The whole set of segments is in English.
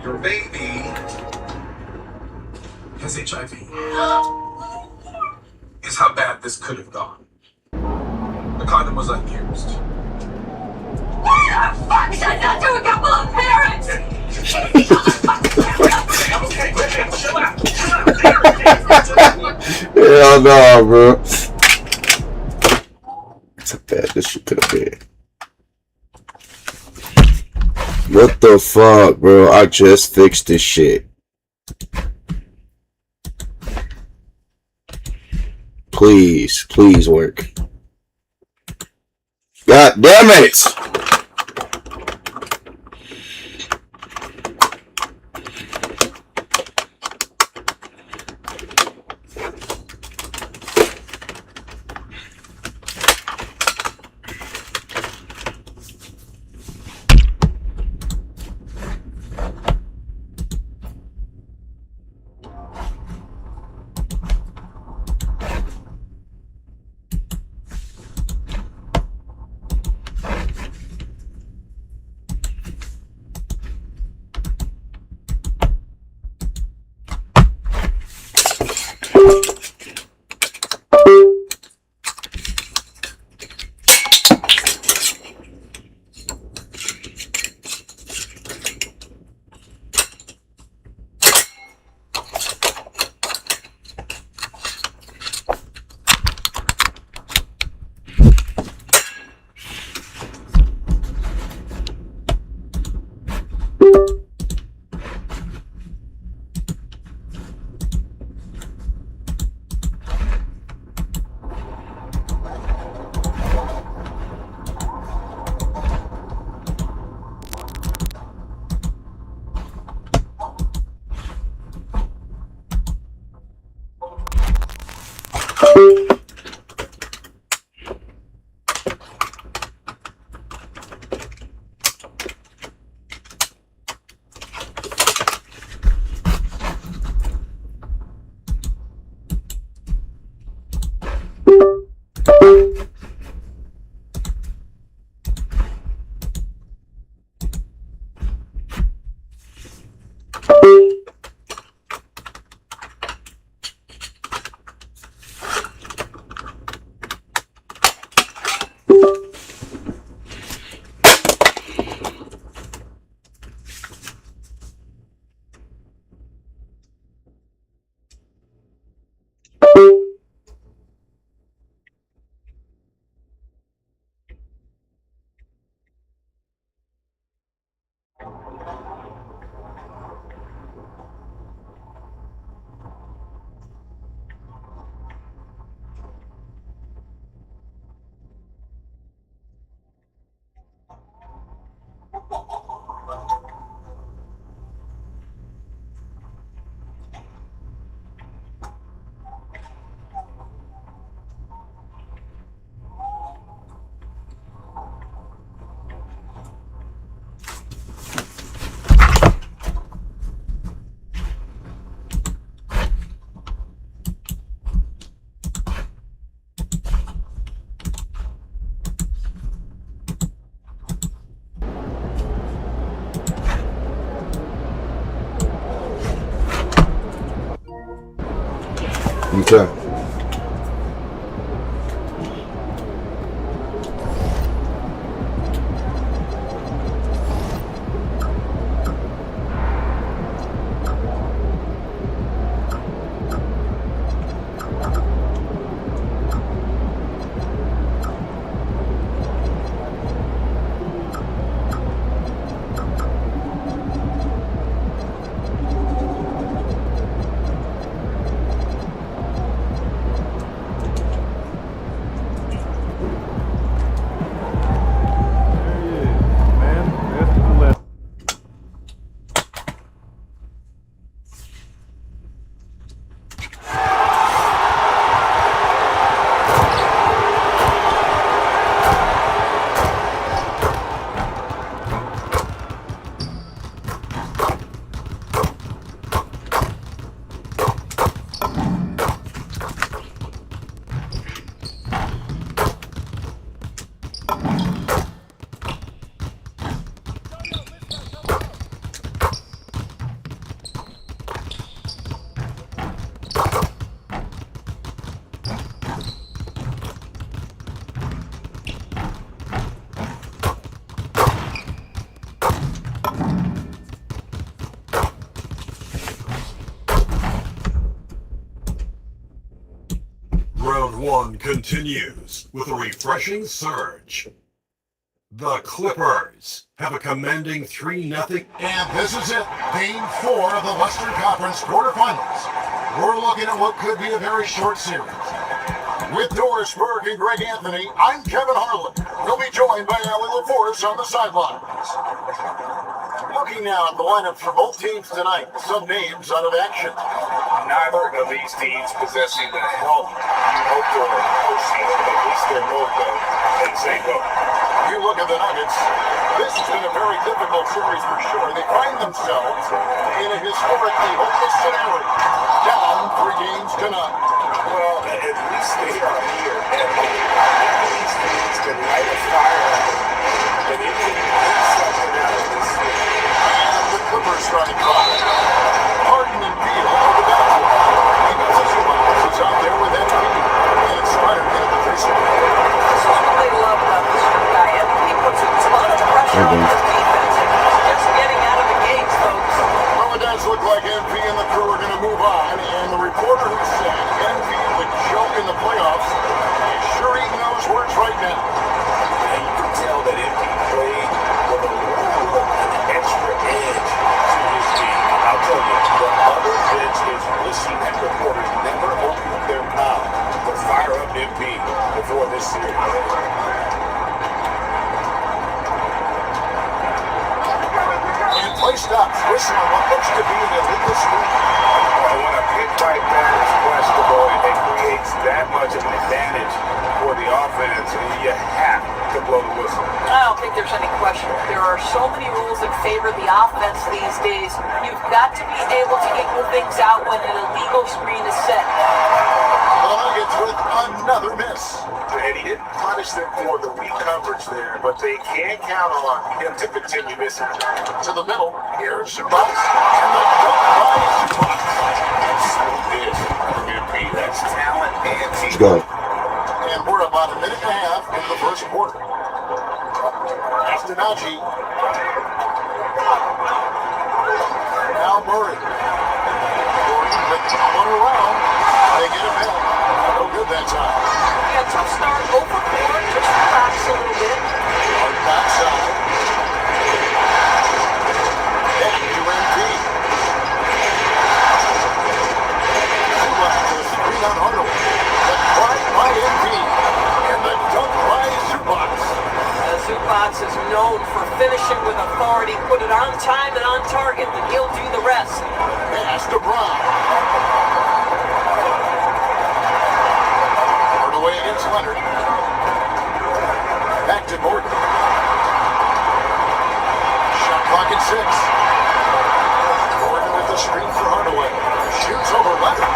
Your baby has HIV. Is how bad this could have gone. The condom was unused. Why the fuck said that to a couple of parents? Okay, chill out. Hell no, bro. That's how bad this shit could have been. What the fuck, bro? I just fixed this shit. Please, please work. God damn it! Okay. one continues with a refreshing surge. The Clippers have a commanding 3-0. And this is it, Game 4 of the Western Conference quarterfinals. We're looking at what could be a very short series. With Doris Burke and Greg Anthony, I'm Kevin Harlan. We'll be joined by Allie LaForce on the sidelines. Looking now at the lineups for both teams tonight, some names out of action. Neither of these teams possessing the health you hope for in postseason, but at least they're both in the same boat. You look at the Nuggets, this has been a very difficult series for sure. They find themselves in a historically hopeless scenario, down 3 games to none. Well, at least they are here. And these teams can light a fire and it can bring something out of this series. And the Clippers starting five. Harden and Beal are the backcourt. Ignas is out there with MP. And Snyder at the free throw. This is what they love about this young guy. He puts a ton of pressure on his defense. Just getting out of the gates, folks. Well, it does look like MP and the crew are going to move on. And the reporter who said MP would choke in the playoffs is sure he knows where it's right now. And you can tell that MP played with a little extra edge to his team. I'll tell you, the other bench is wishing that reporters never opened their mouth to fire up MP before this series. And play stops, whistling on what looks to be an illegal screen. Well, when a pick like that is questionable and it creates that much of an advantage for the offense, you have to blow the whistle. I don't think there's any question. There are so many rules that favor the offense these days. You've got to be able to equal things out when an illegal screen is set. The Nuggets with another miss. And he didn't punish them for the weak coverage there, but they can count on him to continue missing. To the middle, here's Zubac. And the dunk by Zubac. Smooth dish from MP. That's talent and team. Let's go. And we're about a minute and a half into the first quarter. Astanaji. Now Murray. Gordon with one around. They get him in. No good that time. Yeah, tough start. Over 4, just relax a little bit. On backside. Back to MP. Zubac with a screen on Hardaway. The try by MP. And the dunk by Zubac. Zubac is known for finishing with authority. Put it on time and on target, and he'll do the rest. Pass to Brown. Hardaway against Leonard. Back to Gordon. Shot clock at 6. Gordon with the screen for Hardaway. Shoots over Leonard.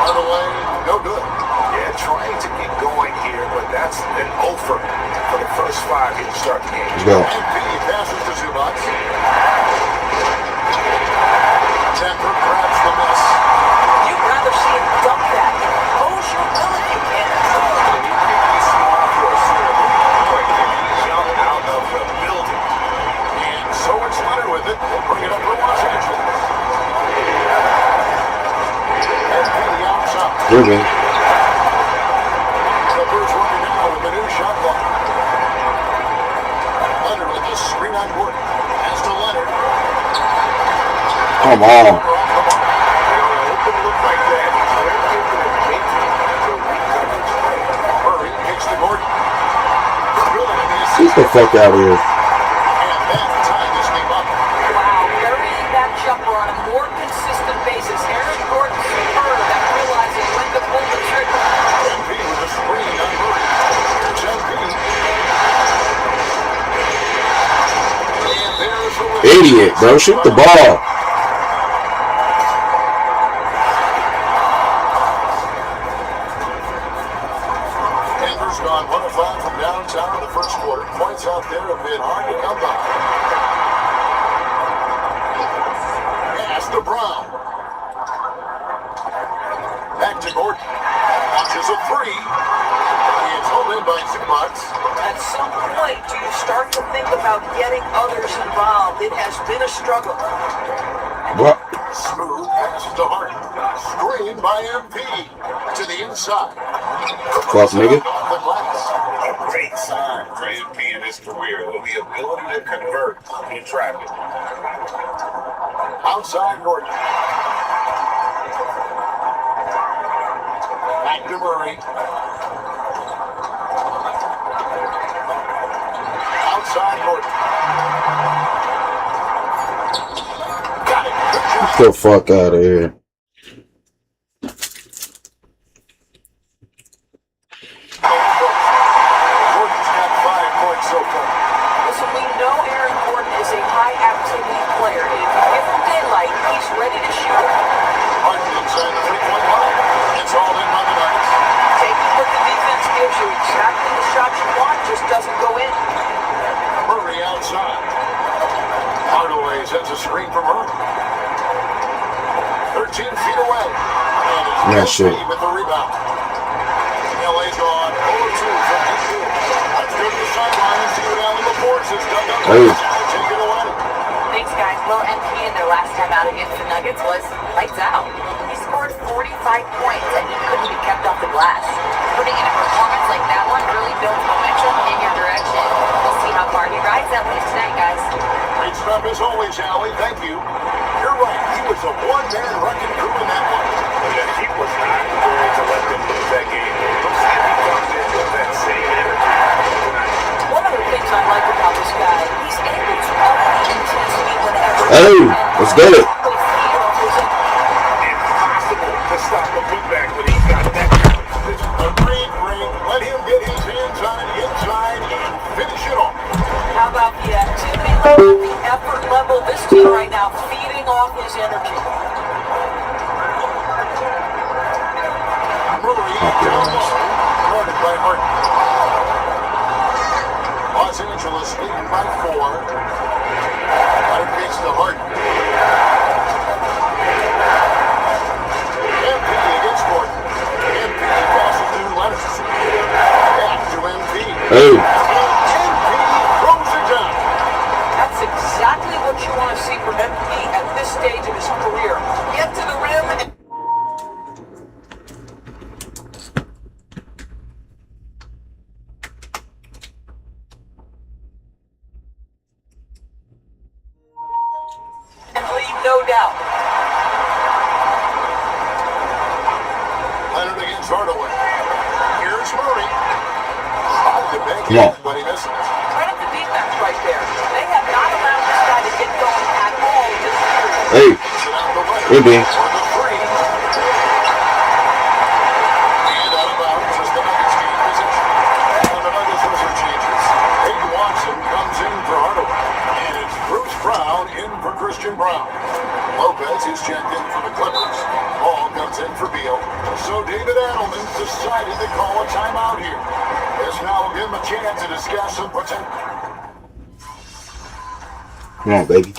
Hardaway, no good. Yeah, trying to get going here, but that's an over for the first 5 here to start the game. Let's go. MP passes to Zubac. Denver grabs the miss. You'd rather see him dump that. Impose your will if you can. And so it's Leonard with it. They'll bring it up for Los Angeles. MP outside. Moving. Clippers working now with the new shot clock. Leonard with the screen on Gordon. Pass to Leonard. Come on. Murray kicks to Gordon. Get the fuck out of here. And that time this game up. Wow, burying that jumper on a more consistent basis. Aaron Gordon superb at realizing when to pull the trigger. MP with a screen on Murray. Here's MP. And there's the win. Idiot, bro. Shoot the ball. Denver's gone 1 of 5 from downtown in the first quarter. Points out there have been hard to come by. Pass to Brown. Back to Gordon. Launches a 3. It's held in by Zubac. At some point, do you start to think about getting others involved? It has been a struggle. What? Smooth pass to Harden. Screen by MP. To the inside. Fuck, nigga. Off the glass. A great sign for MP in his career, with the ability to convert in traffic. Outside Gordon. Back to Murray. Outside Gordon. Got it. Good job. Get the fuck out of here. Gordon's got 5 points so far. Listen, we know Aaron Gordon is a high-activity player. If you give him daylight, he's ready to shoot. Harden inside the 3-point line. It's all in by the Nuggets. Taking what the defense gives you, exactly the shot you want, just doesn't go in. Murray outside. Hardaway sets a screen for Murray. 13 feet away. And Nice it's shit. LA with the rebound. LA drawn 0-2 from midfield. Let's go to the sideline and see what Allen LaForce has done. Hey. Take it away. Thanks, guys. Well, MP in their last time out against the Nuggets was lights out. He scored 45 points and he couldn't be kept off the glass. Putting in a performance like that one really builds momentum in your direction. We'll see how far he rides that lead tonight, guys. Great stuff as always, Allie. Thank you. You're right. He was a one-man wrecking crew in that one. Yeah, he was not going to let them lose that game. Let's see if he comes in with that same energy tonight. One of the things I like about this guy, he's able to up the intensity whenever Hey, let's get it. Impossible to stop the putback when he's got that kind of position. A great break. Let him get his hands on it inside and finish it off. How about the activity level, the effort level? This team right now feeding off his energy. Murray down low. Guarded by Harden. Los Angeles leading by 4. Leonard gets to Harden. MP against Gordon. MP passes to Leonard. Back to MP. Hey. And MP throws it down. That's exactly what you want to see from MP at this stage of his career. Get to the rim and leave no doubt. Leonard against Hardaway. Here's Murray. Hard to bank Come on. it, but he misses. Right up the defense right there. They have not allowed this guy to get going at all this year. Hey. Gets it out the way. Hey, B. For the three. And out of bounds as the Nuggets gain possession. And the Nuggets with some changes. Hayden Watson comes in for Hardaway. And it's Bruce Brown in for Christian Brown. Lopez is checked in for the Clippers. Ball comes in for Beal. So David Adelman decided to call a timeout here. This now will give him a chance to discuss some potential. Come on, baby.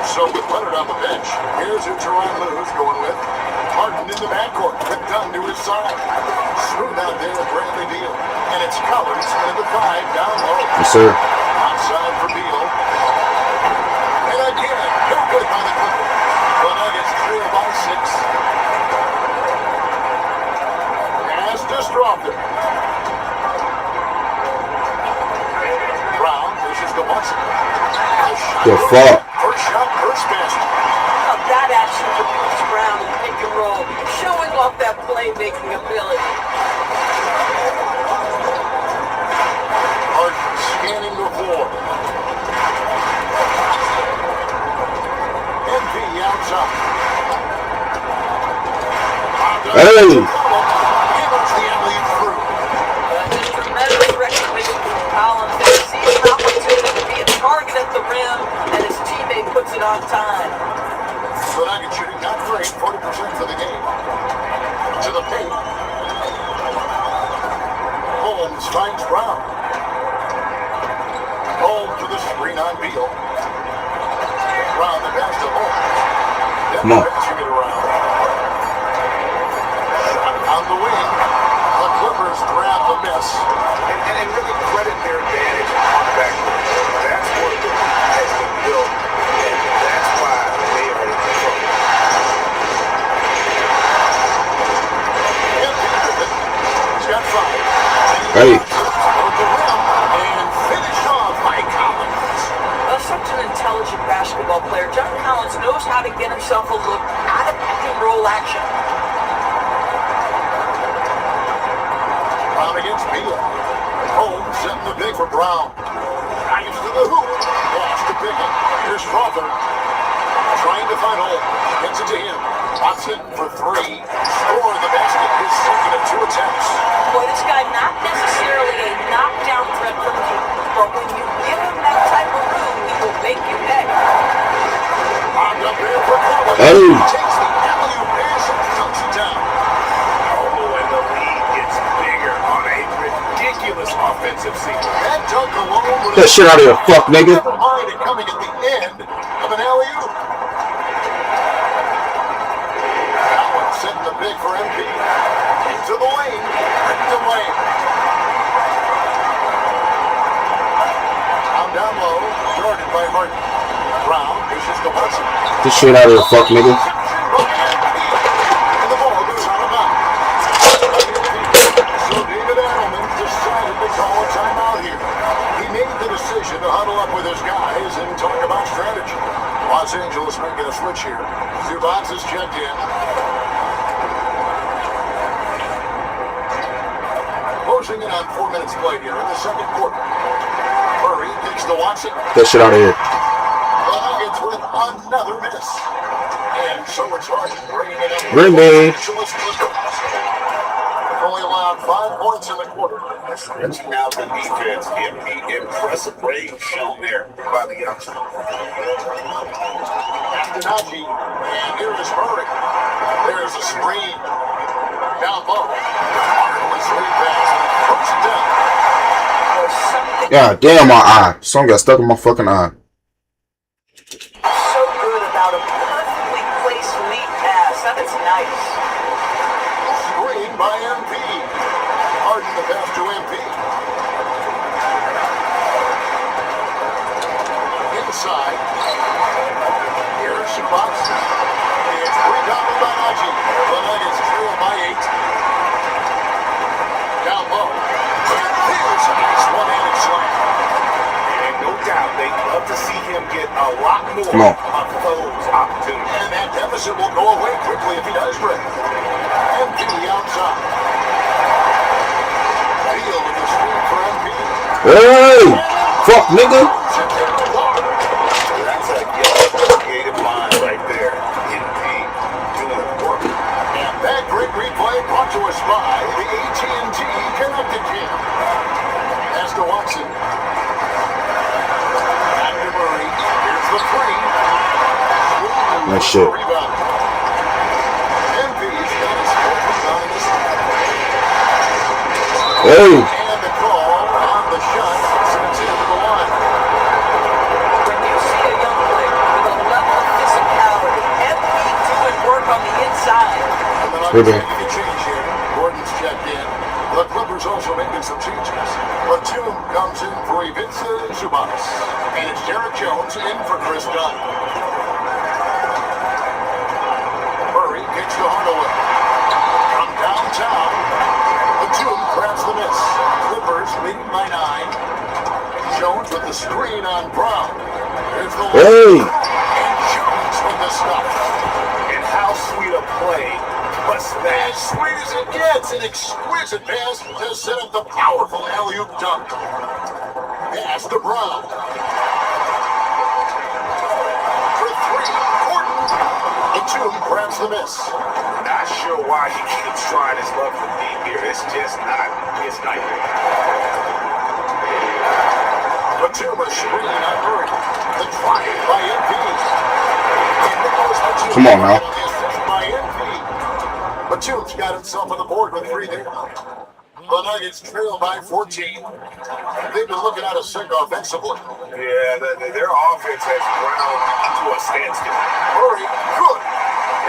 So with Leonard on the bench, here's who Teron Lue's going with. Harden in the backcourt, with Dunn to his side. Smooth out there with Bradley Beal. And it's Collins in the 5 down low. Yes, sir. Outside for Beal. And again, no good by the Clippers. The Nuggets trail by 6. Pass to Strawther. Brown pushes to Watson. The fuck? First shot, first basket. Now that action for Bruce Brown and pick and roll, showing off that playmaking ability. Harden scanning the floor. MP outside. Hey. He runs the alley through. Just tremendous recognition from Collins there. Sees an opportunity to be a target at the rim, and his teammate puts it on time. The Nuggets shooting not great, 40% for the game. To the paint. Holmes finds Brown. Holmes to the screen on Beal. Brown the pass to Holmes. Come on. Passing it around. Shot on the wing. The Clippers grab the miss. And really credit their advantage on the backcourt. That's one of the fight. Hey. Toward the rim and finished off by Collins. Such an intelligent basketball player. John Collins knows how to get himself a look out of pick and roll action. Brown against Beal. Holmes setting the big for Brown. Drives to the hoop. Lost to Pickett. Here's Crawford. Trying to find Holmes. Gets it to him. Watson for three. Scoring the basket. His second of 2 attempts. Boy, this guy not necessarily a knockdown threat from deep, but when you give him that type of room, he will make you pay. Locked up there for Collins. Hey. Takes the alley-oop pass and dunks it down. Oh, and the lead gets bigger on a ridiculous offensive sequence. That dunk alone would Get that shit out of here, fuck nigga. Never mind it coming at the end of an alley-oop. Collins setting the big for MP. Into the lane. Ripped away. Down low. Guarded by Harden. Brown pushes to Watson. Get this shit out of here, fuck nigga. And the ball goes out of bounds. So David Adelman decided to call a timeout here. He made the decision to huddle up with his guys and talk about strategy. Los Angeles making a switch here. Zubac is checked in. Closing in on 4 minutes played here in the second quarter. Murray kicks to Watson. Get that shit out of here. The Nuggets with another miss. And so it's Harden bringing it up. Bring me. Only allowed 5 points in the quarter. Stretching out the defense, impressive range shown there by the youngster. Antonacci, and here is Murray. There's a screen. Down low. Harden lead pass and puts it down. God damn, my eye. Something got stuck in my fucking eye. So good about a perfectly placed lead pass. That is nice. Screen by MP. Harden the pass to MP. Inside. Here's Zubac. It's rebounded by Nagy. The Nuggets trail by 8. Down low. And there's a nice one-handed slam. And no doubt they'd love to see him get a lot more Come on. of those opportunities. And that deficit will go away quickly if he does break. MP outside. Beal with the screen for MP. Hey! Fuck nigga. That's a young, creative mind right there. MP doing work. And that great replay brought to us by the AT&T Connected Team. As to Watson. Back to Murray. Here's the three. Nice shit. Rebound. MP's got his fourth rebound in this one. Hey! And the call on the shot sends him to the line. When you see a young player with a level of physicality, MP doing work on the inside. And the Nuggets making a change here. Gordon's checked in. The Clippers also making some changes. Batum comes in for Ivica Zubac. And it's Derek Jones in for Chris Dunn. Murray kicks to Hardaway. From downtown, Batum grabs the miss. Clippers leading by 9. Jones with the screen on Brown. There's the Hey! and Jones with the stop. And how sweet a play was As that? sweet as it gets, an exquisite pass to set up the powerful alley-oop dunk. Pass to Brown. For 3, Gordon. Batum grabs the miss. Not sure why he keeps trying his luck from deep here. It's just not his night. Batum a screen on Murray. The drive by MP. And Nicholas Batum. Come on now. The assist by MP. Batum's got himself on the board with 3 there. The Nuggets trail by 14. They've been looking at a sick offensively. Yeah, their offense has ground to a standstill. Murray, good.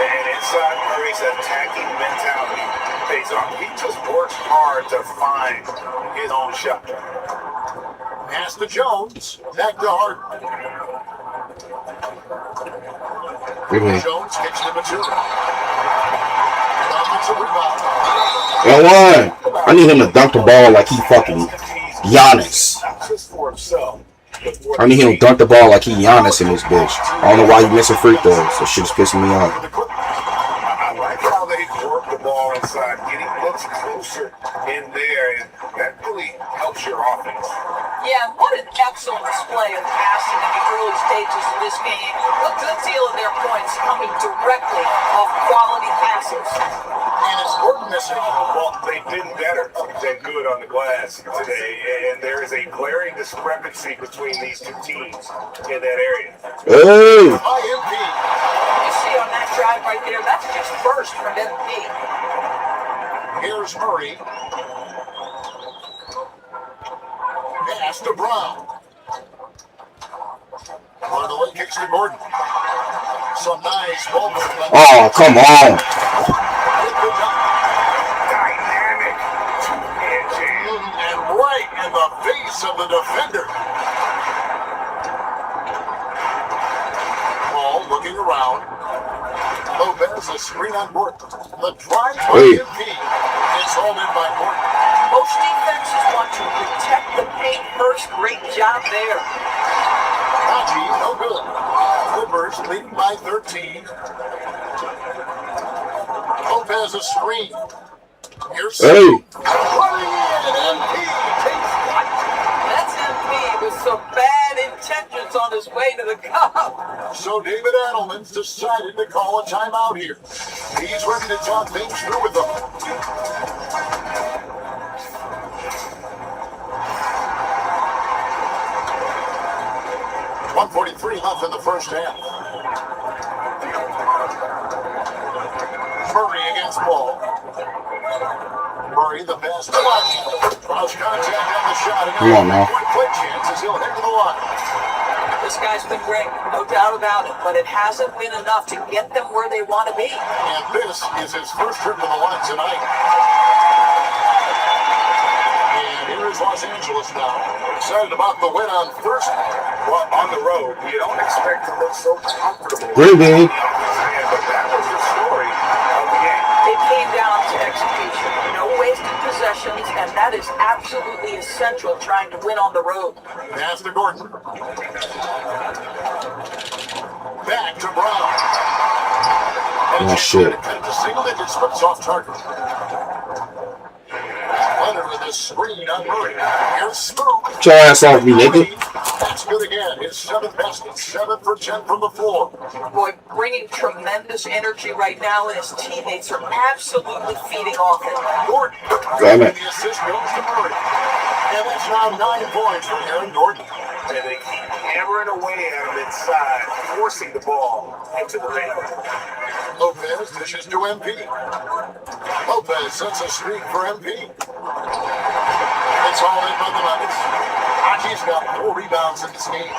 And inside Murray's attacking mentality pays off. He just works hard to find his own shot. Pass to Jones. Back to Harden. Really? Jones kicks to Batum. Offensive rebound. Go on. I need him to dunk the ball like he fucking Giannis. Not just for himself, but for I need him to dunk the ball like he Giannis in this bitch. I don't know why he missing free throws. That shit's pissing me off. I like how they work the ball inside, getting looks closer in there, and that really helps your offense. Yeah, what an excellent display of passing in the early stages of this game. A good deal of their points coming directly off quality passes. And it's Gordon missing. Well, they've been better than good on the glass today, and there is a glaring discrepancy between these two teams in that area. Hey! IMP. You see on that drive right there, that's just first from MP. Here's Murray. Pass to Brown. Hardaway kicks to Gordon. Some nice ball movement. Oh, come on. Dynamic two-hand jam. And right in the face of the defender. Ball looking around. Lopez, a screen on Gordon. The drive by Hey. MP. It's all in by Gordon. Most defenses want to protect the paint first. Great job there. Haji, no good. Clippers leading by 13. Lopez a screen. Here's Hey! running in, and MP takes flight. That's MP with some bad intentions on his way to the cup. So David Adelman's decided to call a timeout here. He's ready to talk things through with them. 1:43 left in the first half. Murray against Ball. Murray the pass to left. Draws contact on the shot. And Come on now. One play chance as he'll head to the line. This guy's been great, no doubt about it, but it hasn't been enough to get them where they want to be. And this is his first trip to the line tonight. And here is Los Angeles now. Excited about the win on Thursday. Well, on the road, you don't expect to look so comfortable. Really? But that was the story of the game. It came down to execution, no wasted possessions, and that is absolutely essential trying to win on the road. Pass to Gordon. Back to Brown. Oh, shit. Cut to single digits, but it's off target. Leonard with a screen on Murray. Here's Smoke. Get your ass off me, nigga. That's good again. His seventh basket. 7 for 10 from the floor. Boy, bringing tremendous energy right now, and his teammates are absolutely feeding off it. Gordon. Damn it. The assist goes to Murray. And that's now 9 points for Aaron Gordon. And they keep hammering away at him inside, forcing the ball into the paint. Lopez dishes to MP. Lopez sets a screen for MP. It's all in by the Nuggets. Haji's got 4 rebounds in this game.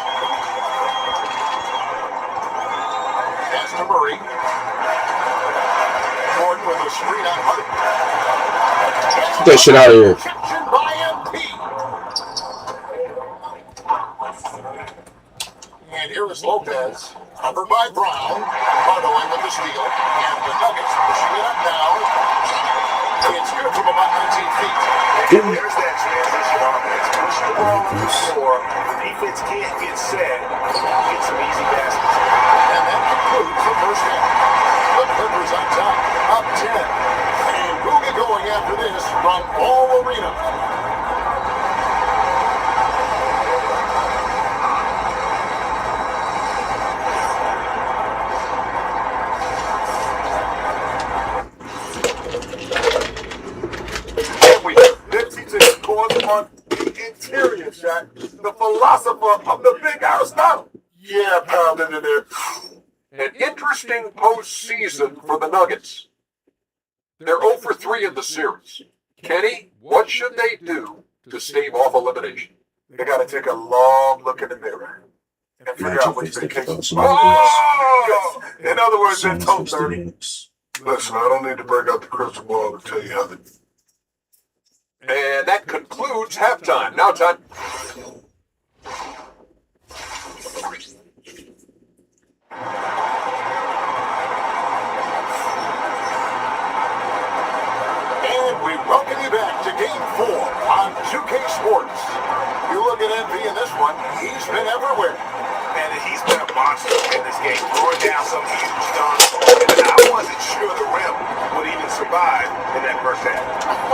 Pass to Murray. Gordon with a screen on Hart. Get that shit out of here. Reception by MP. And here is Lopez. Covered by Brown. Hardaway with the steal. And the Nuggets pushing it up now. It's good from about 19 feet. And there's that transition offense. Push the ball on the floor. The defense can't get set. Get some easy baskets. And that concludes the first half. The Clippers on top, up 10. And we'll get going after this from Ball Arena. On the interior shot, the philosopher of the big Aristotle. Yeah, pounding in there. An interesting postseason for the Nuggets. They're 0 for 3 in the series. Kenny, what should they do to stave off elimination? They got to take a long look in the mirror and figure out which vacation. Oh! In other words, they're top 30. Minutes. Listen, I don't need to break out the crystal ball to tell you how to. And that concludes halftime. Now, Todd. And we welcome you back to MP in this one. He's been everywhere. And he's been a monster in this game, throwing down some huge dunks. And I wasn't sure the rim would even survive in that first half.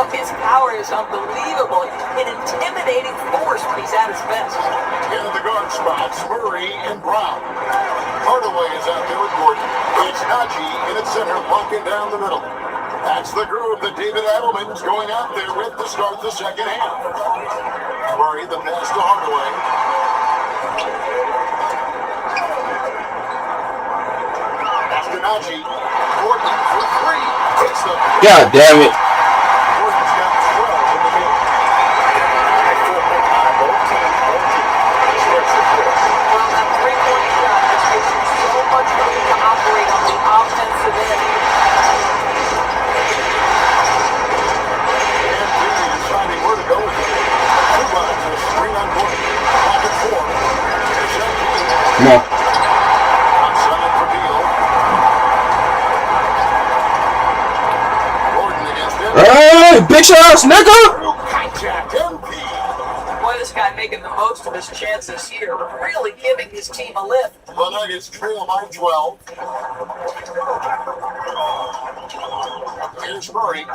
His power is unbelievable. An intimidating force when he's at his best. In the guard spots, Murray and Brown. Hardaway is out there with Gordon. It's Najee in its center, locking down the middle. That's the group that David Adelman's going out there with to start the second half. Murray, the pass to Hardaway. That's to Najee. Gordon for three. Hits the... God damn it. Gordon's got 12 in the game. Well, that three-point shot just gives you so much room to operate on the offensive end. And Beasley deciding where to go with it. Two lines and a screen on Gordon. Back and forth. Here's MP. Come on. Outside for Beal. Gordon against him. Hey, bitch ass nigga! Through contact. MP. Boy, this guy making the most of his chances here, really giving his team a lift. The Nuggets trail by 12. Here's Murray.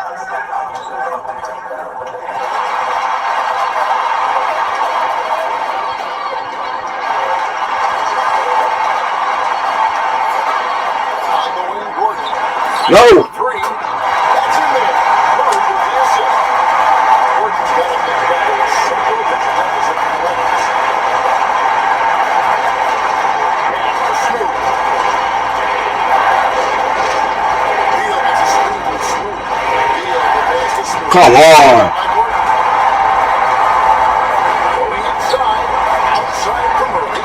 On the wing, Gordon. No! Three. That's in there. Murray with the assist. Gordon's got a big guy. It's so good that he does it in the legs. Pass to Snoop. Beal gets a screen with Snoop. Beal the pass to Snoop. Come on. By Gordon. Going inside. Outside for Murray.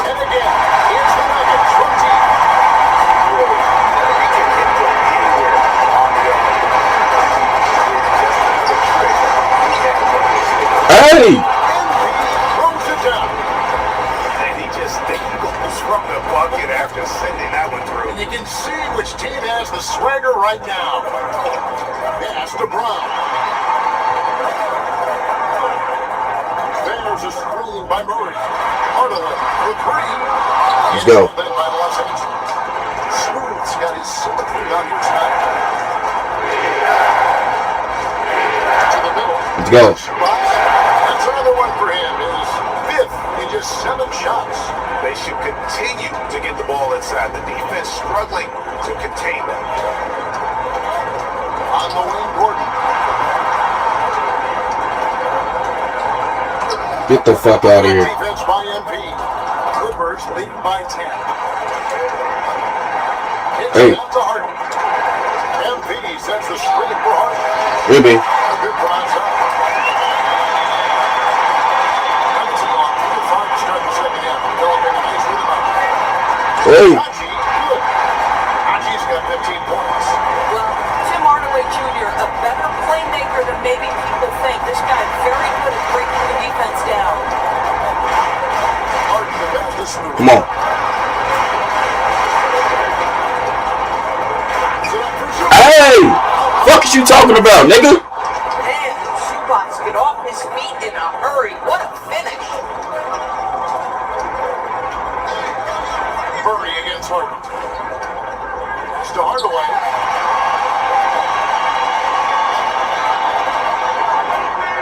And again, here's the Nuggets from deep. Hey! Throws it down. And he just goes from the bucket after sending that one through. And you can see which team has the swagger right now. Pass to Brown. There's a screen by Murray. Hardaway for three. Let's go. Then by Los Angeles. Smooth's got his symmetry on here tonight. To the middle. Let's go. That's another one for him. His fifth in just 7 shots. They should continue to get the ball inside. The defense struggling to contain them. On the wing, Gordon. Get the fuck out of here. Defense by MP. Clippers lead by 10. Hey. It's out to Harden. MP sets the screen for Harden. Ruby. Good from outside. Nuggets have gone 2-5 to start the second half. Developing a nice rhythm out there. Hey. Najee, good. Najee's got 15 points. Well, Tim Hardaway Jr., a better playmaker than maybe people think. This guy very good at breaking the defense down. Harden the pass to Snoop. Come on. Set up for Zubac. Hey! Fuck is you talking about, nigga? Man, Zubac get off his feet in a hurry. What a finish. Murray against Harden. Pass to Hardaway.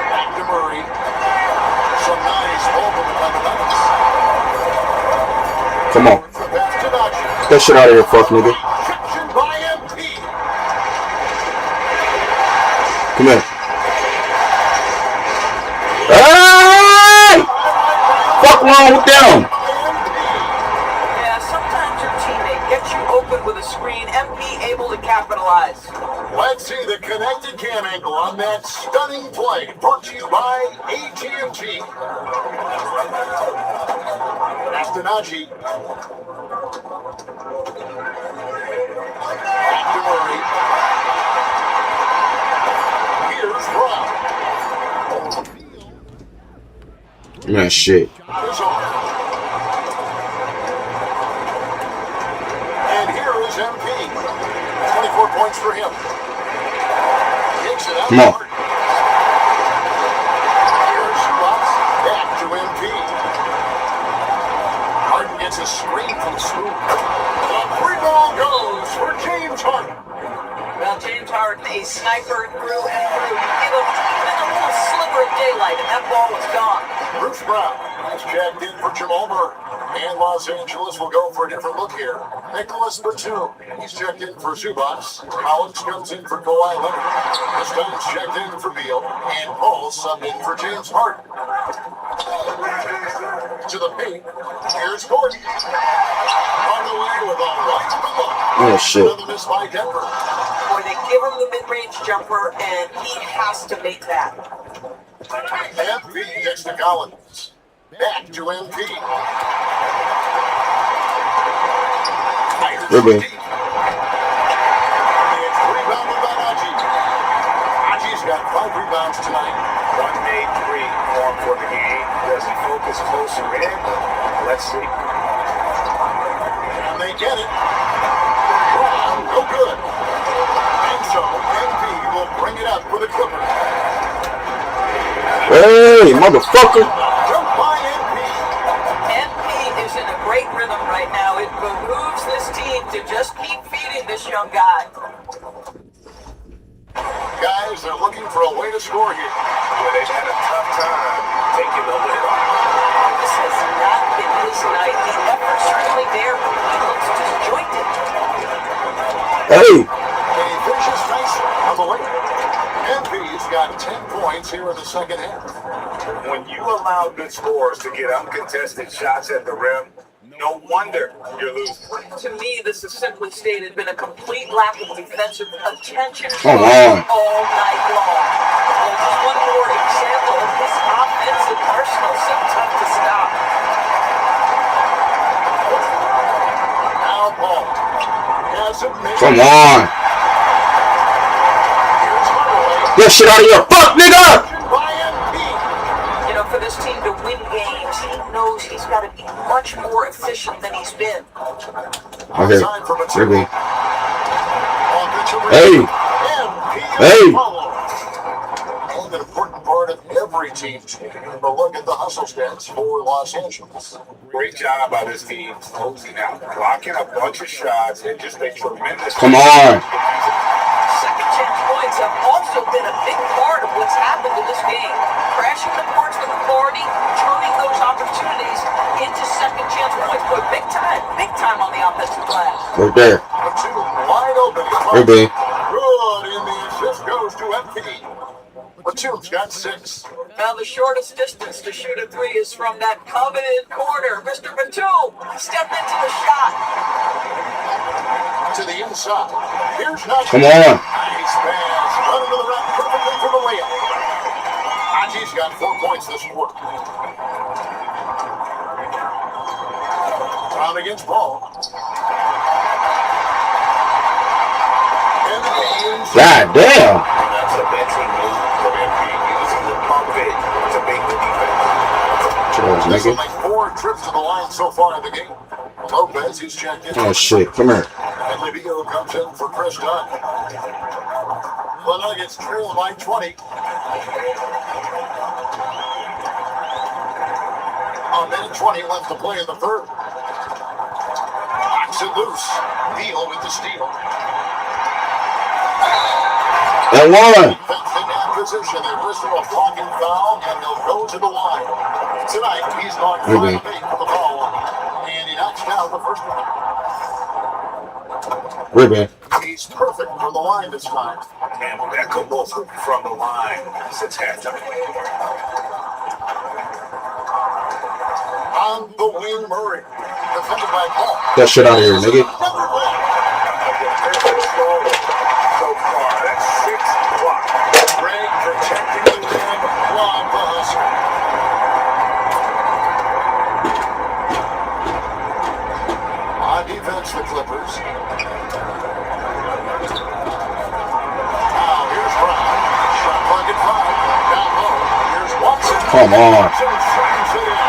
Back to Murray. Some nice movement by the Nuggets. Come on. The pass to Najee. Get that shit out of here, fuck nigga. Rejection by MP. Come here. Hey! Fuck wrong with them? Yeah, sometimes your teammate gets you open with a screen. MP able to capitalize. Let's see the connected cam angle on that stunning play. Brought to you by AT&T. Pass to Najee. Back to Murray. Here's Brown. Man, shit. Is on. And here is MP. 24 points for him. Takes it out. Come on. Here's Watts. Back to a sniper through and through. You give him even a little sliver of daylight, and that ball was gone. Bruce Brown is checked in for Jamal Murray. And Los Angeles will go for a different look here. Nicholas Batum, he's checked in for Zubats. Collins comes in for Kawhi Leonard. This time he's checked in for Beal. And Paul subbed in for James Harden. To the paint, here's Gordon. On the way with a right. Oh, shit. Another miss by Denver. Boy, they give him the mid-range jumper, and he has to make that. MP gets to Collins. Back to MP. Ruby. It's rebounded by Aji. Aji's got 5 rebounds tonight. 1 made 3 form for the game. Does he focus closer in? Let's see. And they get it. Wow, no good. And so MP will bring it up for the Clippers. Hey, motherfucker. Jump by MP. MP is in a great rhythm right now. It behooves this team to just keep feeding this young guy. Guys, they're looking for a way to score here. Well, they've had a tough time taking the lid off. This has not been his night. The effort's certainly there, but he looks disjointed. Hey. And he finishes nicely on the wing. MP's got 10 points here in the second half. When you allow good scorers to get uncontested shots at the rim, no wonder you're losing. To me, this has simply stated been a complete lack of defensive attention Come on. all night long. Well, just one more example of this offensive arsenal so tough to stop. Now Paul hasn't made Come on. Here's Hardaway. Get shit out of your fuck, nigga. By MP. You know, for this team to win games, he knows he's got to be much more efficient than he's been. Okay. Time for Batum. Ruby. Offensive Hey. MP Hey. follows. And an important part of every team's game. A look at the hustle stats for Los Angeles. Great job by this team closing out, blocking a bunch of shots, and just a tremendous. Come on. Second chance points have also been a big part of what's happened in this game. Crashing the boards for the party, turning those opportunities into second chance points. Boy, big time on the offensive glass. Right there. Batum wide open. Ruby. Good, and the assist goes to MP. Batum's got 6. Now the shortest distance to shoot a 3 is from that coveted corner. Mr. Batum, step into the shot. To the inside. Here's Naji. Come on. Nice pass. Running to the right perfectly for the layup. Naji's got 4 points this quarter. Round against Paul. And the game's God damn. That's a veteran move from MP, using the pump fake to make the defense. Charles, There's nigga. only 4 trips to the line so far in the game. Lopez, he's checked in. Oh shit. Come here. And Livio comes in for Chris Dunn. The Nuggets trail by 20. A minute 20 left to play in the third. Knocks it loose. Beal with the steal. And one. Defense in that position. They whistle a blocking foul, and they'll go to the line. Tonight, he's gone 5 Ruby. of 8 from the foul line. And he knocks down the first one. Ruby. He's perfect from the line this time. And that could both from the line since halftime. On the wing, Murray. Defended by Paul. Get shit out of here, nigga. Another block. So far, that's 6 blocks. Greg protecting the rim. Block the hustle. On defense, the Clippers. Now here's Brown. Shot clock at 5. Down low. Here's Watson. Come on. Watson slams it in.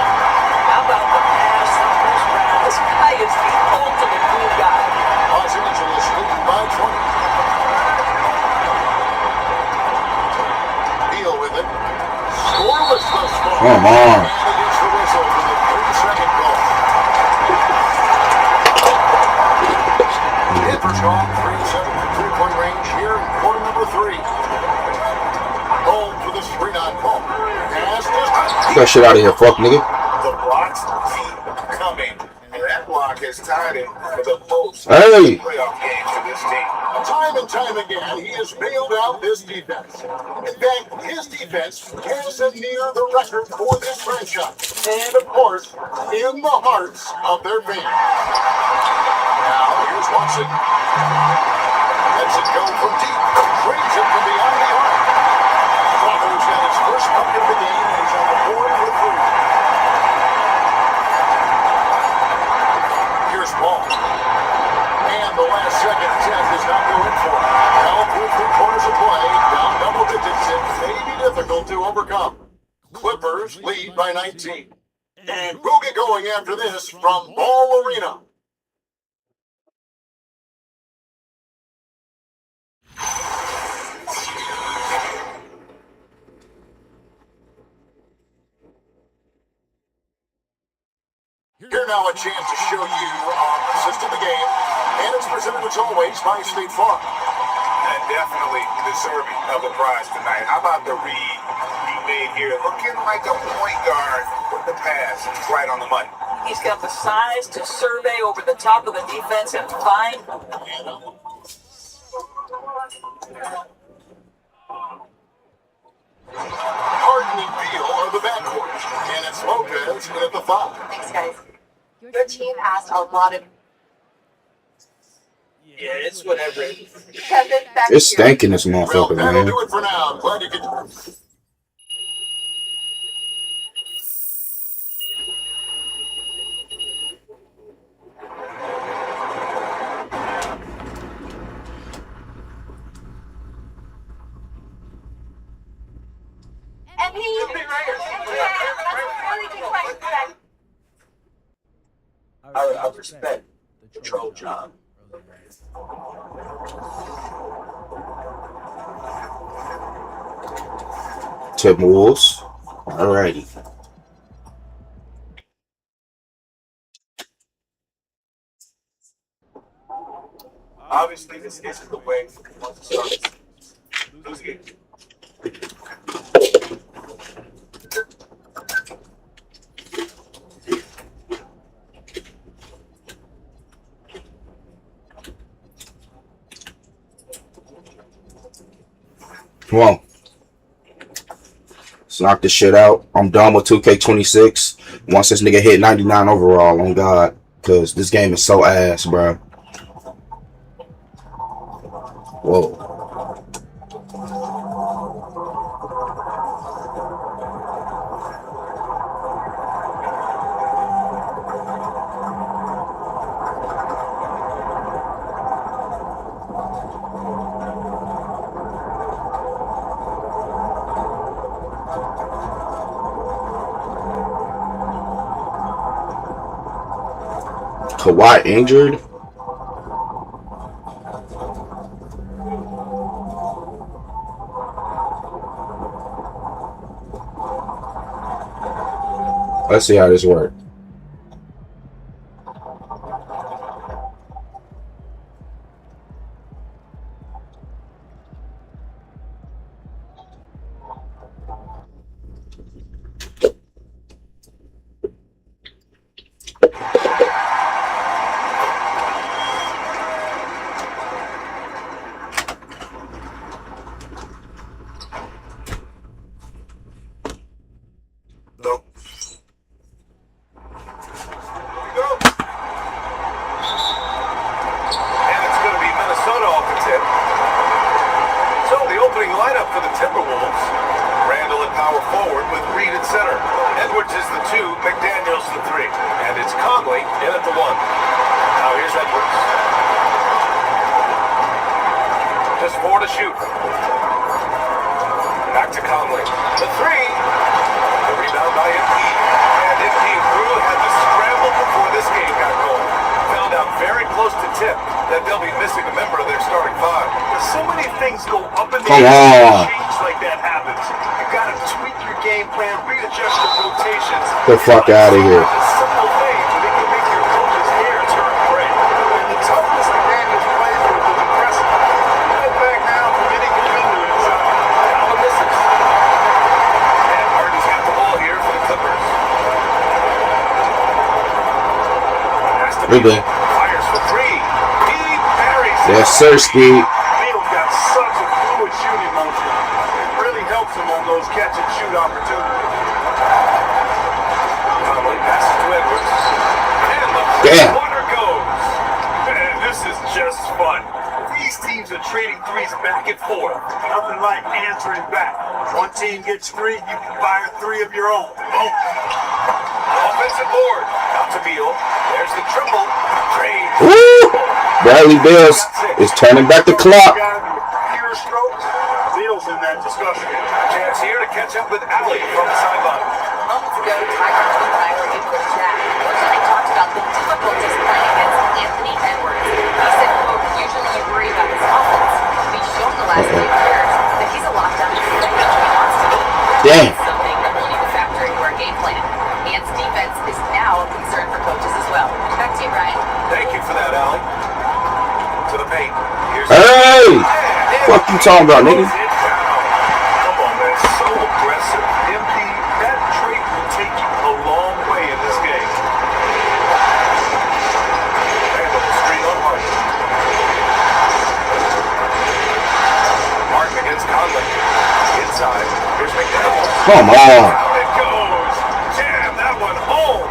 How about the pass from Bruce Brown? This guy is the ultimate glue guy. Los Angeles leading by 20. Beal with it. Scoreless thus far. Come on. And he gets the whistle for the 3-second goal. Denver's gone 3-7 from 3-point range here in quarter number number 3. Home for the screen on ball. Pass distance. Get that shit out of here, fuck nigga. The blocks keep coming, and that block has tied him for the most Hey. playoff games for this team. Time and time again, he has bailed out this defense. In fact, his defense has him near the record for this franchise. And of course, in the hearts of their fans. Now, here's Watson. Lets it go from deep. Trains it from beyond the arc. Crawford's got his first bucket of the game, and he's on the board for 3. Here's Ball. And the last second attempt does not go in for him. Now through 3 quarters of play, down double digits, it may be difficult to overcome. Clippers lead by 19. And we'll get going after this from Ball Arena. Here now a chance to show you our assist of the game, and it's presented as always by State Farm. And definitely deserving of the prize tonight. How about the read he made here? Looking like a point guard with the pass right on the money. He's got the size to survey over the top of the defense and find. Harden and Beal are the backcourt, and it's Lopez at the 5. Thanks, guys. Your team asked a lot of. Yeah, it's whatever. Kevin, back It's here. stinking this Well, motherfucker, that'll man. do it for now. Glad you could. And he... Yeah, that's a really good question. I respect the troll job. Timberwolves. Alrighty. Obviously, this isn't the way we want to start. Lose it. Come on. Let's knock this shit out. I'm done with 2K26. Once this nigga hit 99 overall, on God. Because this game is so ass, bro. Whoa. Kawhi injured? Let's see how this works. Come on. Get the fuck out of here. We're good. Fires for three. He buries it. Yes, sir, Speed. Beal's got such a fluid shooting motion. It really helps him on those catch and shoot opportunities. Conley passes to Edwards. And the three-pointer goes. Man, this is just fun. These teams are trading threes back and forth. Nothing like answering back. One team gets three, you can fire three of your own. Boom. Offensive board. Out to Beal. There's the triple. Trade. Woo! Bradley Beals is turning back the clock. Pure strokes. Beal's in that discussion. Chance here to catch up with Allie from the sideline. Moments ago, Tiger and I were able to chat. Fortunately, talked about the difficulties playing against Anthony Edwards. He said, quote, usually you worry about his offense. We've shown the last 8 years that he's a lockdown defender when he wants to be. Damn. It's something that we'll need to factor into our game plan. Man's defense is now a concern for coaches as well. Back to you, Brian. Thank you for that, Allie. To the paint. Here's Hey! What you talking about, nigga? Come on, man. So aggressive. MP, that trait will take you a long way in this game. Randall the screen on Martin. Martin against Conley. Inside. Here's McDaniel. Come on. Down it goes. Jam that one home.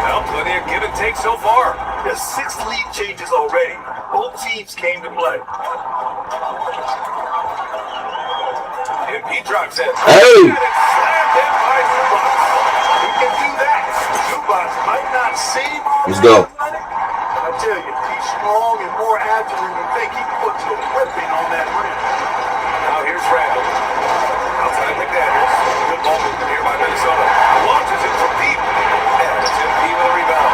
Well, plenty of give and take so far. There's 6 lead changes already. Both teams came to play. And he drops it. Hey. And it's slammed in by Zubac. He can do that. Zubac might not seem Let's go. athletic. I tell you, he's strong and more agile than you think. He puts a whipping on that rim. Now here's Randall. Outside McDaniels. Good ball movement here by Minnesota. Launches it from deep. And it's in deep with a rebound.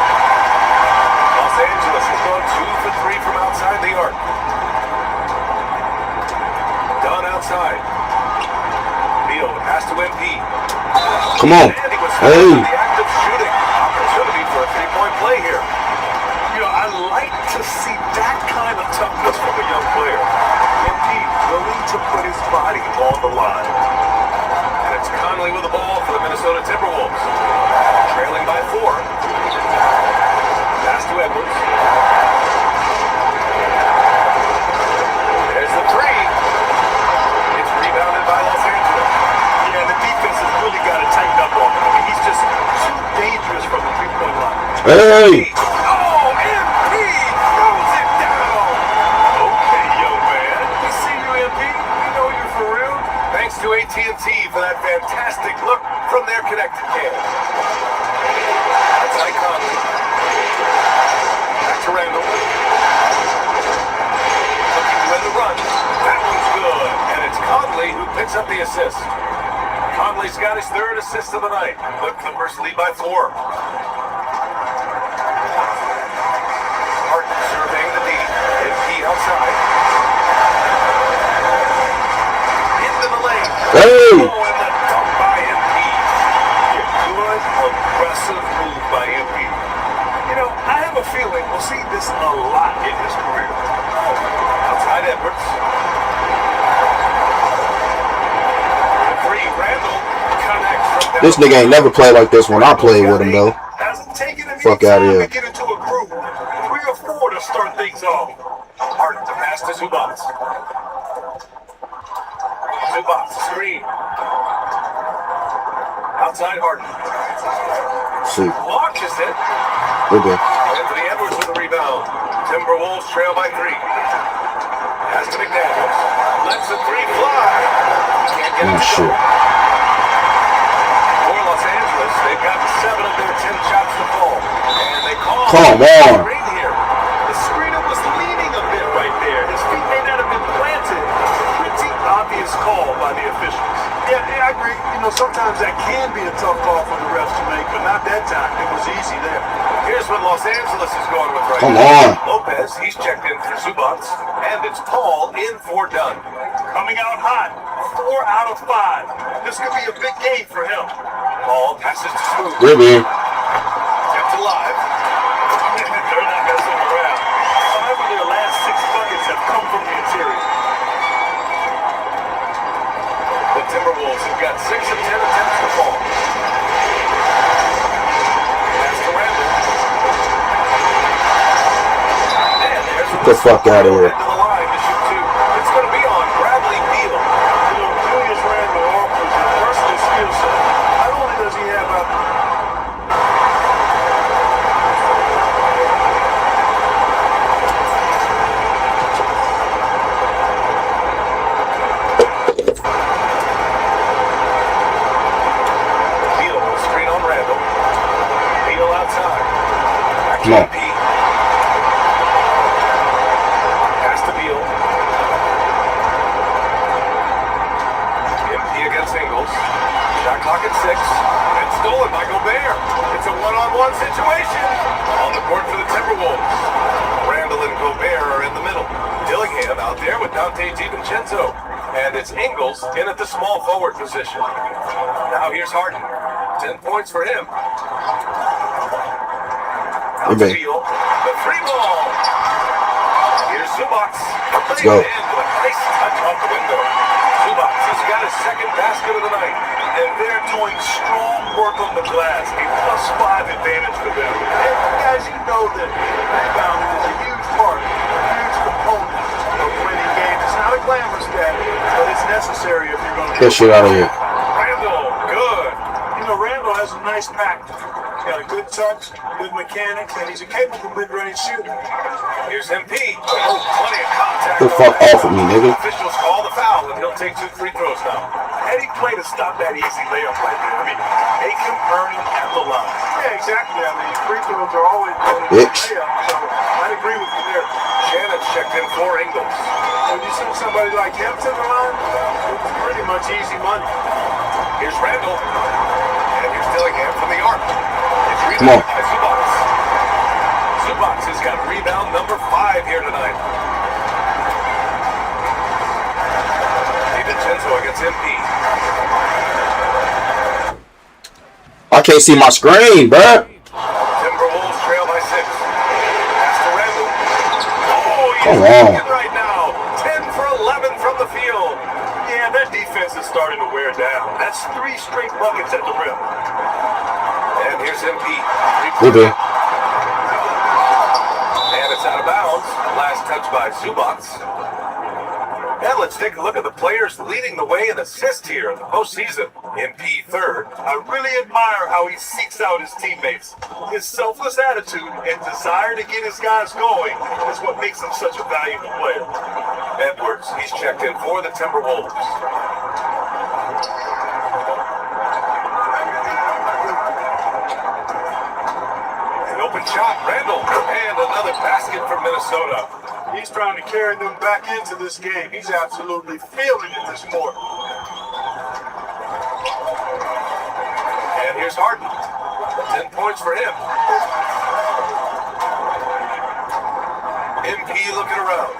Los Angeles has gone 2 for 3 from outside the arc. Done outside. Beal pass to MP. Come on. And he was Hey. the active shooting opportunity for a 3-point play here. You know, I like to see that kind of toughness from a young player. MP willing to put his body on the line. And it's Conley with the ball for the Minnesota Timberwolves. Trailing by 4. Pass to Edwards. There's the 3. It's rebounded by Los Angeles. Yeah, the defense has really got to tighten up on him. I mean, he's just too dangerous from the 3-point line. Hey. Oh, MP throws it down. Okay, young man. We see you, MP. We know you're for real. Thanks to AT&T for that fantastic look from their connected cam. That's Conley. Back to Randall. Looking to win the run. That one's good. And it's Conley who picks up the assist. Conley's got his 3rd assist of the night. The Clippers lead by 4. Harden surveying the D. MP outside. Into the lane. Hey. Oh, and the dunk by MP. Good, aggressive move by MP. You know, I have a feeling we'll see this a lot in his career. Outside Edwards. Randall connects from This nigga ain't never played like this when I played with him, though. Hasn't taken him Fuck any outta time here. to get into a groove. 3 or 4 to start things off. Harden to pass to Zubac. Zubac screen. Outside Harden. Shoot. Launches it. We're good. Anthony Edwards with the rebound. Timberwolves trail by 3. Pass to McDaniels. Lets the 3 fly. Can't get it Oh, to shit. go. For Los Angeles, they've got 7 of their 10 shots to fall. And they call Come the on. screen here. The screener was leaning a bit right there. His feet may not have been planted. Pretty obvious call by the officials. Yeah, I agree. You know, sometimes that can be a tough call for the refs to make, but not that time. It was easy there. Here's what Los Angeles is going with right Come now. on. Lopez, he's checked in for Zubac, and it's Paul in for Dunn. Coming out hot, 4 out of 5. This could be a big game for him. Paul passes to Smooth. We're good. Kept alive. They're not messing around. 5 of their last 6 buckets have come from the interior. The Timberwolves have got 6 of 10 attempts to fall. Pass to Randall. the fuck out of here. Head to the line to shoot two. It's going to be on Bradley Beal. Julius Randle offers a versatile skill set. Not only does he have a Beal will screen on Randle. Beal outside. Back to Come on. MP. Pass to Beal. MP against Ingles. Shot clock at 6. And stolen by Gobert. It's a one-on-one situation. On the court for the Timberwolves. Randle and Gobert are in the middle. Dillingham out there with Dante DiVincenzo. And it's Ingles in at the small forward position. Now here's Harden. 10 points for him. Out to Okay. Beal. The three ball. Here's Zubac. Let's go. In with a nice touch off the window. Zubac has got his second basket of the night. and they're doing strong work on the glass. A +5 advantage for them. And guys, you know that rebounding is a huge part, a huge component of winning games. It's not a glamorous stat, but it's necessary if you're going to Get shit out of here. Randle, good. You know, Randall has a nice package. He's got a good touch, good mechanics, and he's a capable mid-range shooter. Here's MP. Oh, plenty of contact. The fuck off of me, nigga. Officials call the foul, and he'll take 2 free throws now. Eddie played to stop that easy layup right there. I mean, make him earning at the line. Yeah, exactly. I mean, free throws are always going to be a Bitch. layup, so I'd agree with you there. Shannon's checked in for Ingles. When you send somebody like him to the line, it's pretty much easy money. Here's Randle. And here's Dillingham from the arc. It's Come on. rebounded by Zubac. Zubac has got rebound number 5 here tonight. DiVincenzo against MP. I can't see my screen, bruh. Timberwolves trail by 6. Pass to Randle. Oh, he's Come on. cooking right now. 10 for 11 from the field. Yeah, that defense is starting to wear down. That's 3 straight buckets at the rim. And here's MP. Good day. And it's out of bounds. Last touch by Zubac. And let's take a look at the players leading the way in assists here in the postseason. MP third. I really admire how he seeks out his teammates. His selfless attitude and desire to get his guys going is what makes him such a valuable player. Edwards, he's checked in for the Timberwolves. An open shot, Randle. And another basket for Minnesota. He's trying to carry them back into this game. He's absolutely feeling it this morning. And here's Harden. 10 points for him. MP looking around.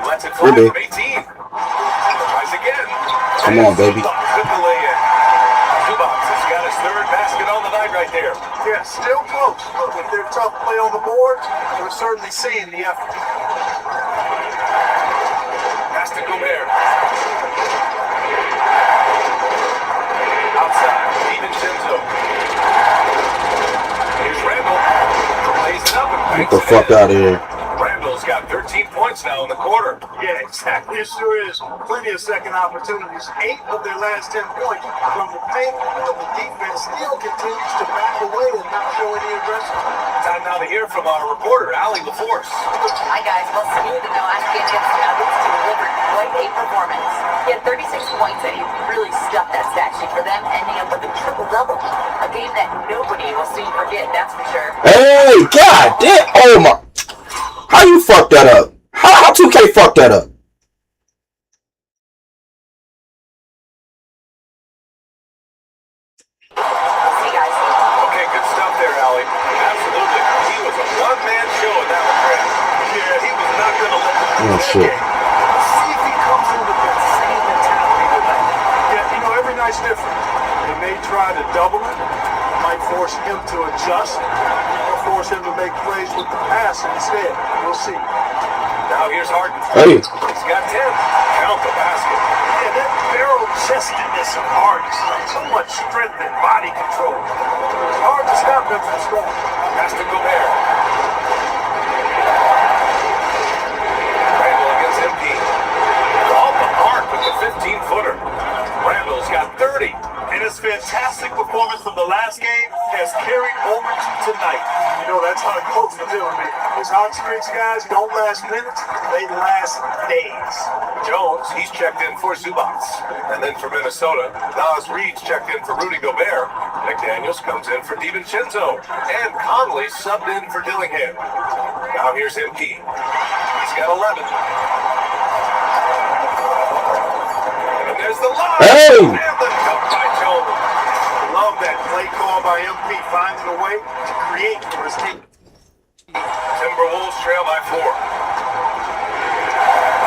Lets it fly Good day. from 18. Tries again. Come on, baby. Zubac with the lay-in. Zubac has got his 3rd basket on the night right there. Yeah, still close, but with their tough play on the board, we're certainly seeing the effort. Pass to Gobert. Outside, DiVincenzo. Here's Randle. Lays it up and Get banks the it fuck in. out of here. Randle's got 13 points now in the quarter. Yeah, exactly. It sure is. Plenty of second opportunities. 8 of their last 10 points from the paint, but the defense still continues to back away and not show any aggression. Time now to hear from our reporter, Allie LaForce. Hi guys, well, smooth and no ash against Nuggets delivered quite a performance. He had 36 points and he really stuffed that stat sheet for them, ending up with a triple-double. A game that nobody will soon forget, that's for sure. Hey, god damn. Oh my. How you fuck that up? How 2K fuck that up? See guys. Okay, good stuff there, Allie. Absolutely. He was a one-man show in that one, Brad. Yeah, he was not going to let them Oh, lose that shit. game. See if he comes in with that same mentality tonight. Yeah, you know, every night's different. They may try to double it, might force him to adjust, or force him to make plays with the pass instead. We'll see. Now here's Harden. Hey. He's got 10. Count the basket. Yeah, that barrel-chestedness of Harden, so much strength and body control. It's hard to stop him from scoring. Pass to Gobert. 13-footer. Randall's got 30. And his fantastic performance from the last game has carried over to tonight. You know, that's how the coach will do it. Those hot streaks guys don't last minutes, they last days. Jones, he's checked in for Zubats. And then for Minnesota, Nas Reed's checked in for Rudy Gobert. McDaniels comes in for DiVincenzo. And Conley subbed in for Dillingham. Now here's MP. He's got 11. And there's the line. Hey! And the dunk by Jones. Love that play call by MP, finding a way to create for his team. Timberwolves trail by 4.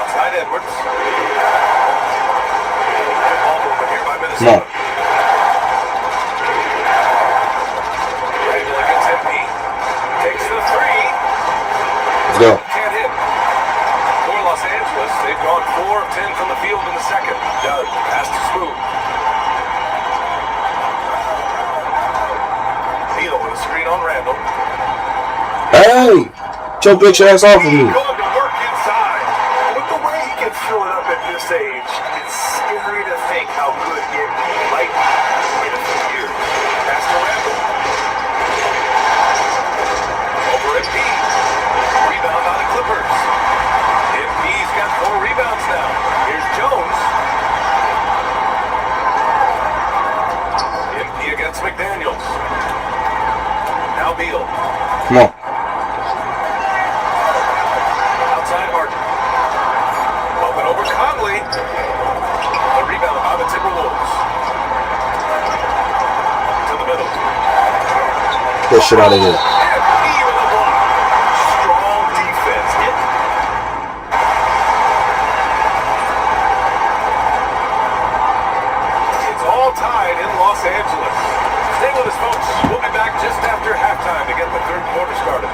Outside Edwards. Ball movement here by Come Minnesota. on. Randall against MP. Takes the 3. Let's go. Can't hit. For Los Angeles, they've gone 4 of 10 from the field in the second. Doug, pass to Smooth. Beal with a screen on Randall. Hey! Get your bitch ass off of me. Going to work inside. With the way he can fill it up at this age, it's scary to think how good it might be in a few years. Pass to Randall. Over MP. Rebound by the Clippers. MP's got 4 rebounds now. Here's Jones. MP against McDaniels. Now Beal. Come on. Outside Harden. Open over Conley. The rebound by the Timberwolves. To the middle. Get that shit out of here. And he with a block. Strong defense. It's all tied in Los Angeles. Stay with us, folks. We'll be back just after halftime to get the third quarter started.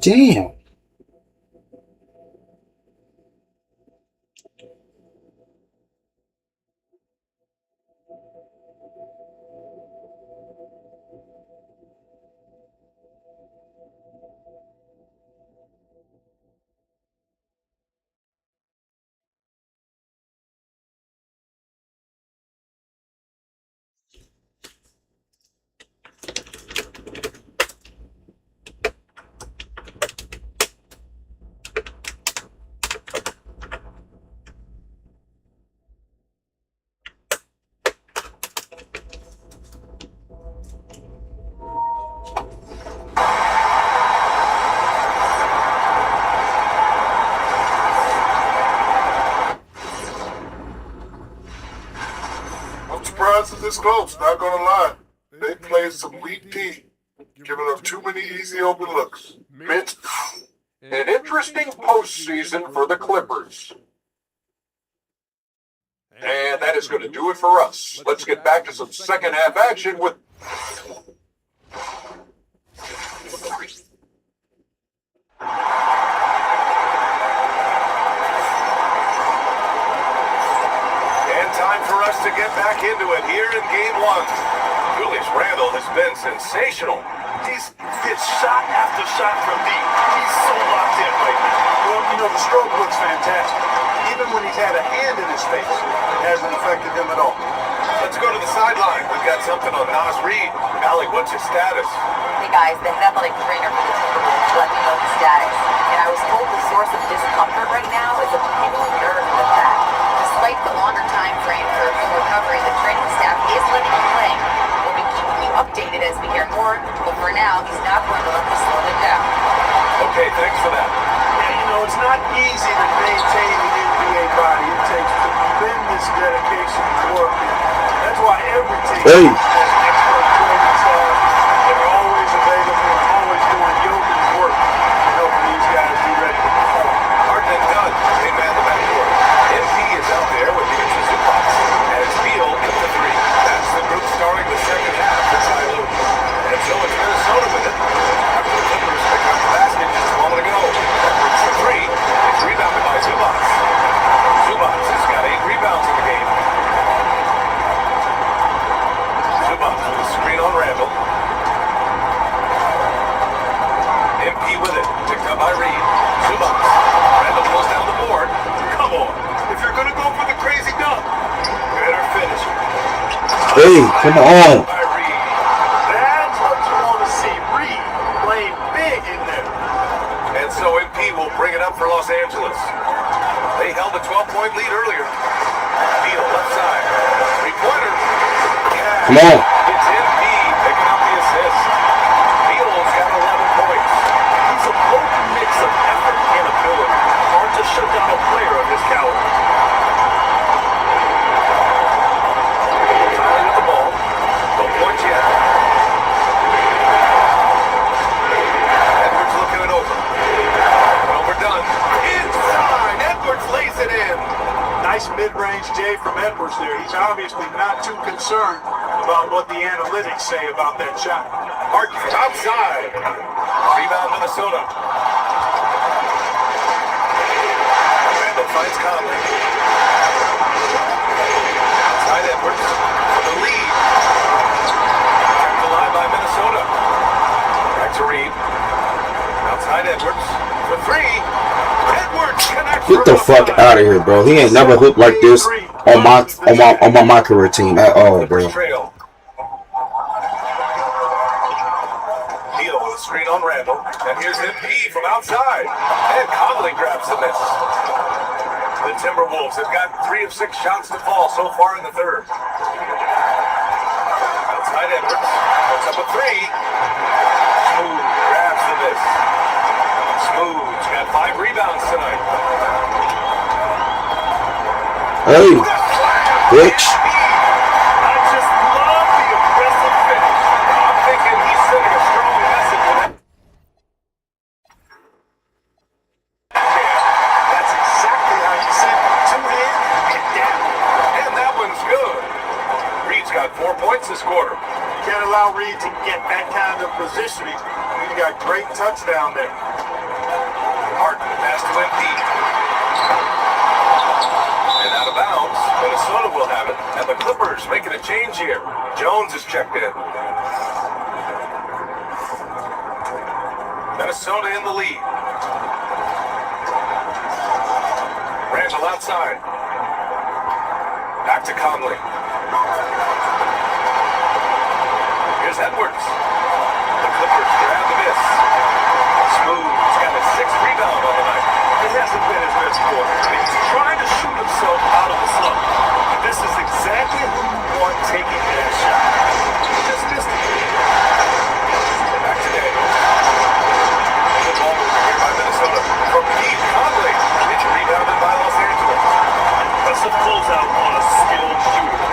Damn. wasn't this close, not gonna lie. They played some weak D, giving up too many easy open looks. Mint. An interesting postseason for the Clippers. And that is going to do it for us. Let's get back to some second half action with... And time for us to get back into it here in Game 1. Julius Randle has been sensational. He's hit shot after shot from deep. He's so locked in right now. Well, you know, the stroke looks fantastic. Even when he's had a hand in his face, it hasn't affected him at all. Let's go to the sideline. We've got something on Nas Reed. Allie, what's his status? Hey guys, the head athletic trainer for the Timberwolves let me know the status. And I was told the source of discomfort right now is a pending nerve in the back. Despite the longer time frame for full recovery, the training staff is letting him play. We'll be keeping you updated as we hear more, but for now, he's not going to let me slow it down. Okay, thanks for that. Yeah, you know, it's not easy to maintain the NBA body. It takes tremendous dedication and work. That's why every team has expert training staff. They're always available and always doing yeoman's work to help these guys be ready to perform. Harden and Dunn, they man the backcourt. MP is out there with the assistant box. As Beal hit the three. That's the group starting the second half for Ty Lue. And so it's Minnesota with it. After the Clippers pick up the basket just a moment ago. Edwards for three. It's rebounded by Zubac. Zubac has got 8 rebounds in the game. Zubac with a screen on Randle. MP with it. Picked up by Reed. Zubac. Randle goes down the board. Come on. If you're going to go for the crazy dunk, better finish. Hey, come on. By Reed. That's what you want to see. Reed playing big in there. And so MP will bring it up for Los Angeles. They held a 12-point lead earlier. Beal left side. Three-pointer. Yeah. Come on. It's MP picking up the assist. Beal's got 11 points. He's a potent mix of effort and ability. Hard to shut down a player of his caliber. Tyler with the ball. No points yet. Edwards looking it over. Well, we're done. Inside. Edwards lays it in. Nice mid-range J from Edwards there. He's obviously not too concerned about what the analytics say about that shot. Harden outside. Rebound Minnesota. Randle finds Conley. Outside Edwards for the lead. Kept alive by Minnesota. Back to Reed. Outside Edwards for three. Edwards connects. Get the fuck out of here, bro. He ain't never hooped like this on my career team at all, bro. Trail. Beal with a screen on Randle. And here's MP from outside. And Conley grabs the miss. The Timberwolves have got 3 of 6 shots to fall so far in the third. Outside Edwards. Puts up a three. Smooth grabs the miss. Smooth's got 5 rebounds tonight. Hey, bitch. I just love the aggressive finish. I'm thinking he's sending a strong message with that. That's exactly how you said it. 2-hand, get down. And that one's good. Reed's got 4 points this quarter. Can't allow Reed to get that kind of positioning. He's got great touchdown there. Harden pass to MP. And out of bounds, Minnesota will have it. And the Clippers making a change here. Jones is checked in. Minnesota in the lead. Randle outside. Back to Conley. Here's Edwards. The Clippers grab the miss. Smooth's got a 6th rebound on the night. It hasn't been his best quarter. He's trying to shoot himself out of the slump. This is exactly who you want taking that shot. He just missed it. Back to Daniels. The ball over here by Minnesota. From Keith Conley. It's rebounded by Los Angeles. Impressive closeout on a skilled shooter.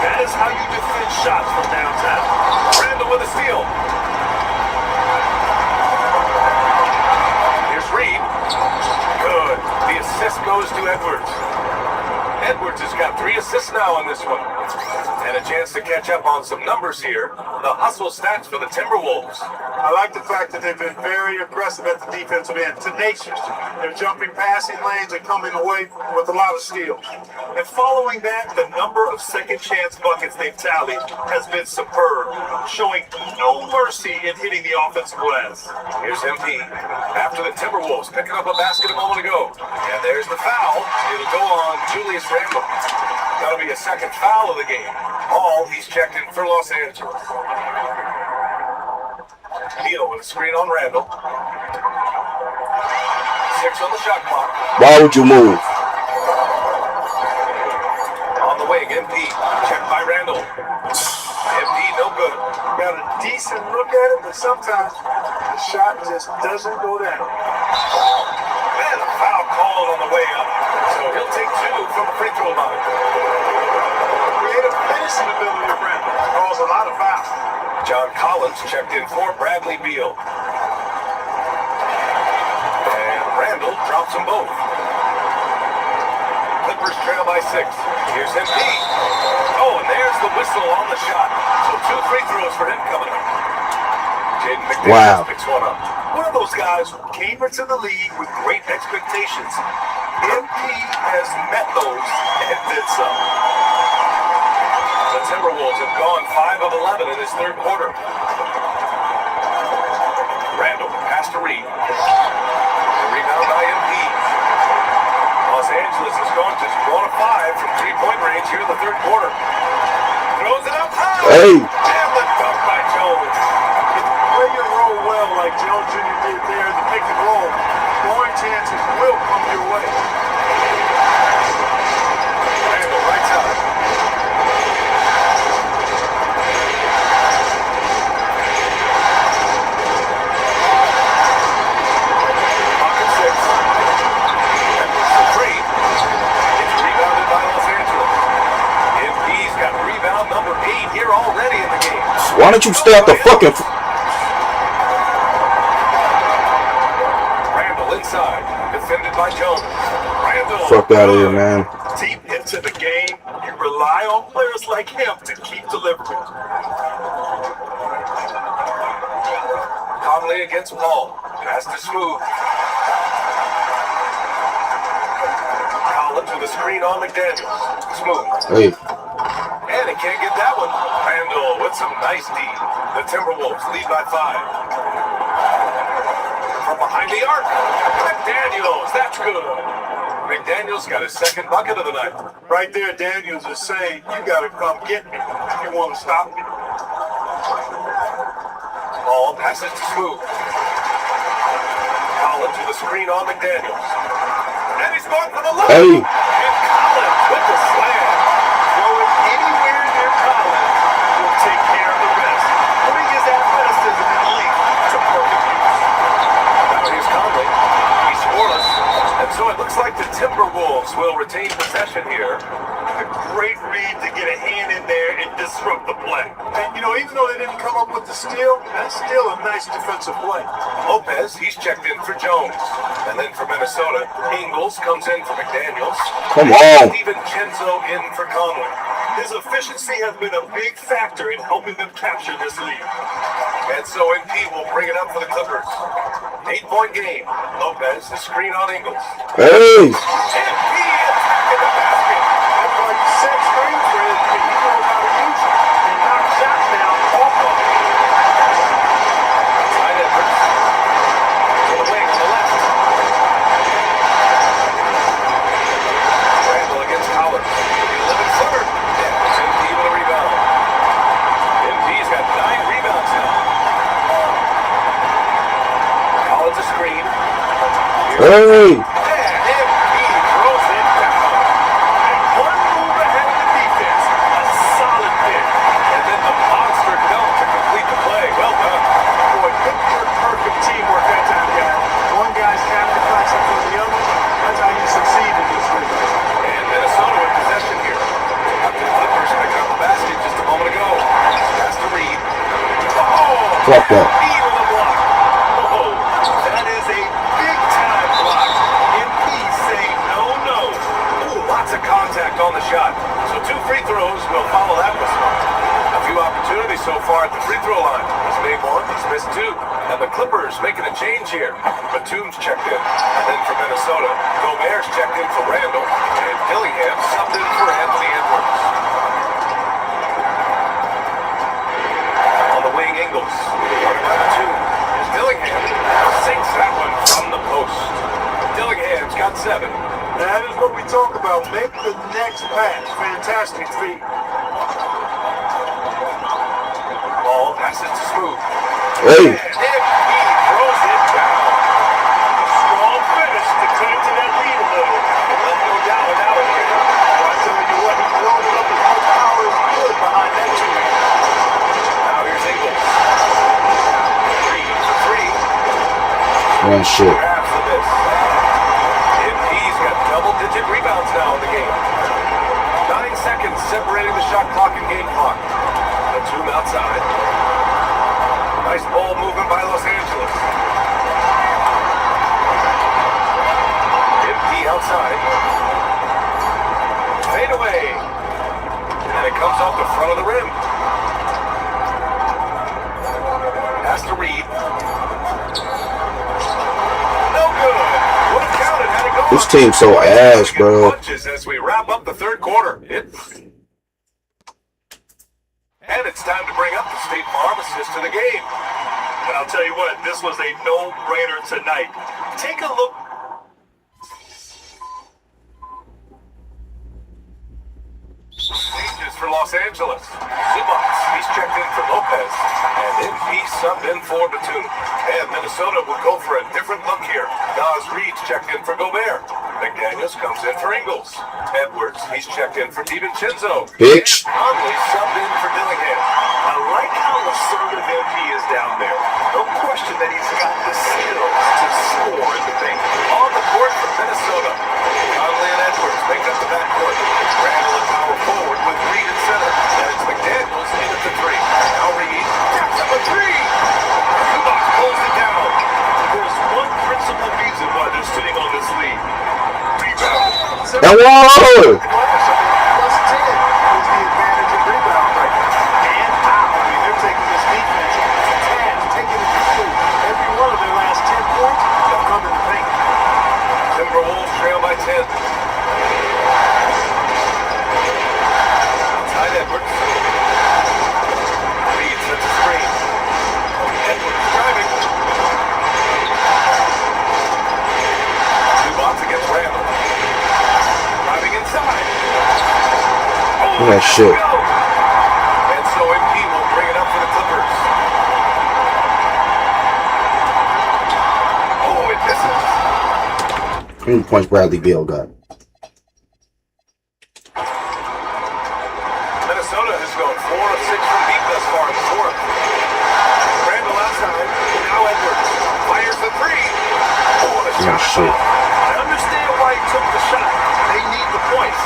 That is how you defend Edwards has got 3 assists now in this one. And a chance to catch up on some numbers here. The hustle stats for the Timberwolves. I like the fact that they've been very aggressive at the defensive end, tenacious. They're jumping passing lanes and coming away with a lot of steals. And following that, the number of second chance buckets they've tallied has been superb, showing no mercy in hitting the offensive glass. Here's MP after the Timberwolves picking up a basket a moment ago. And there's the foul. It'll go on Julius Randle. That'll be a second foul of the game. All he's checked in for Los Angeles. Neal with a screen on Randle. 6 on the shot clock. Why would you move? On the wing, MP. Checked by Randle. MP no good. Got a decent look at it, but sometimes the shot just doesn't go down. And a foul called on the way up. So he'll take 2 from the free throw line. Creative finishing ability of Randle calls a lot of fouls. John Collins checked in for Bradley Beal. And Randle drops them both. Clippers trail by 6. Here's MP. Oh, and there's the whistle on the shot. So 2 free throws for him coming up. Jaden McDaniels picks one up. One of those guys who came into the league with great expectations. MP has met those and did some. The Timberwolves have gone 5 of 11 in this third quarter. Randle, pass to Reed. The rebound by MP. Los Angeles has gone to 1 of 5 from 3-point range here in the third quarter. Throws it up high. Hey. And the dunk by Jones. Play your role well like Jones Jr. did there in the pick and roll. Scoring chances will come your way. Randle right side. Pocket 6. Edwards for 3. It's rebounded by Los Angeles. MP's got rebound number 8 here already in the game. Why don't you stay out the fucking... Randle inside. Defended by Jones. Randle. Fuck out of here, man. Deep into the game, you rely on players like him to keep delivering. Conley against Paul. Pass to Smooth. Collins with a screen on McDaniels. Smooth. Hey. And he can't get that one. Randle with some nice D. The Timberwolves lead by 5. From behind the arc. McDaniels. That's good. McDaniels got his second bucket of the night. Right there, Daniels is saying, you got to come get me if you want to stop me. Ball passes to Smooth. Collins with a screen on McDaniels. And he's going for the look. Hey. And Collins with the slam. Throw it anywhere near Collins will take care of the rest. Putting his athleticism and length to perfect use. Now here's Conley. He's scoreless. And so it looks like the Timberwolves will retain possession here. A great read to get a hand in there and disrupt the play. And, you know, even though they didn't come up with the steal, that's still a nice defensive play. Lopez, he's checked in for Jones. And then for Minnesota, Ingles comes in for McDaniels. Come on. DiVincenzo in for Conley. His efficiency has been a big factor in helping them capture this lead. And so MP will bring it up for the Clippers. 8-point game. Lopez, the screen on Ingles. Hey. MP attacking the basket. That's why you set screens for him, and he knows how to use it and knock shots down off of it. Tight Edwards. To the wing on the left. Randle against Collins. The 11-footer. And it's MP with a rebound. MP's got 9 rebounds now. Collins a screen. Hey. And MP throws it down. And one move ahead of the defense. A solid pick. And then the monster dunk to complete the play. Well done. Boy, perfect teamwork that time, guys. One guy's sacrificing for the other. That's how you succeed in this league. And Minnesota in possession here. The Clippers picked up the basket just a moment ago. Pass to Reed. Oh! Fuck that. MP with a block. Oh, that is a big time block. MP saying no. Ooh, lots of contact checked on the shot. So 2 free throws will follow that whistle. A few opportunities so far at the free throw line. He's made 1, he's missed 2. And the Clippers making a change here. Batum's checked in. And then for Minnesota, Gobert's checked in for Randall. And Dillingham subbed in for Anthony Edwards. On the wing, Ingles. Running by Batum. Here's Dillingham. Sinks that one from the post. Dillingham's got 7. That is what we talk about. Make the next pass. Fantastic feat. Ball passes to Smooth. Hey. And he throws it down. Strong finish to cut into that lead a little. Left no doubt without it. Well, I tell you what, he loaded up as much power as he could behind that two. Now here's Ingles. 3 for 3. Man, shit. Grabs the miss. MP's got double-digit rebounds now in the game. 9 seconds separating the shot clock and game clock. Batum outside. Nice ball movement by Los Angeles. MP outside. Fade away. And it comes off the front of the rim. Has to Reed. No good. Would have counted had it gone. This team's so ass, bro. Punches as we wrap up the third quarter. And it's time to bring up the State Farm assist to the game. And I'll tell you what, this was a no-brainer tonight. Take a look. Changes for Los Angeles. Zubac, he's checked in for Lopez. And then he's subbed in for Batum. And Minnesota will go for a different look here. Nas Reed's checked in for Gobert. McDaniels comes in for Ingles. Edwards, he's checked in for DiVincenzo. Bitch. Conley subbed in for Dillingham. I like how assertive MP is down there. No question that he's got the skills to score in the paint. On the court for Minnesota. Conley and Edwards make up the backcourt. Randall and power forward with Reed in center. And it's McDaniels in at the 3. Now Reed taps up a 3. Zubac pulls it down. There's one principal reason why they're sitting on this lead. Now, whoa! +10 is the advantage of rebound right now. And how? I mean, they're taking this defense to task, taking it to school. Every one of their last 10 points have come in the paint. Timberwolves trail by 10. Outside Edwards. Reed sets a screen. Edwards driving. Zubac against Randall. Driving inside. Oh, that shit. And so MP will bring it up for the Clippers. Oh, it misses. How many points Bradley Beal got? Minnesota has gone 4 of 6 from deep thus far in the fourth. Randall outside. Now Edwards fires the 3. Oh, the Oh, shot. shit. I understand why he took the shot. They need the points.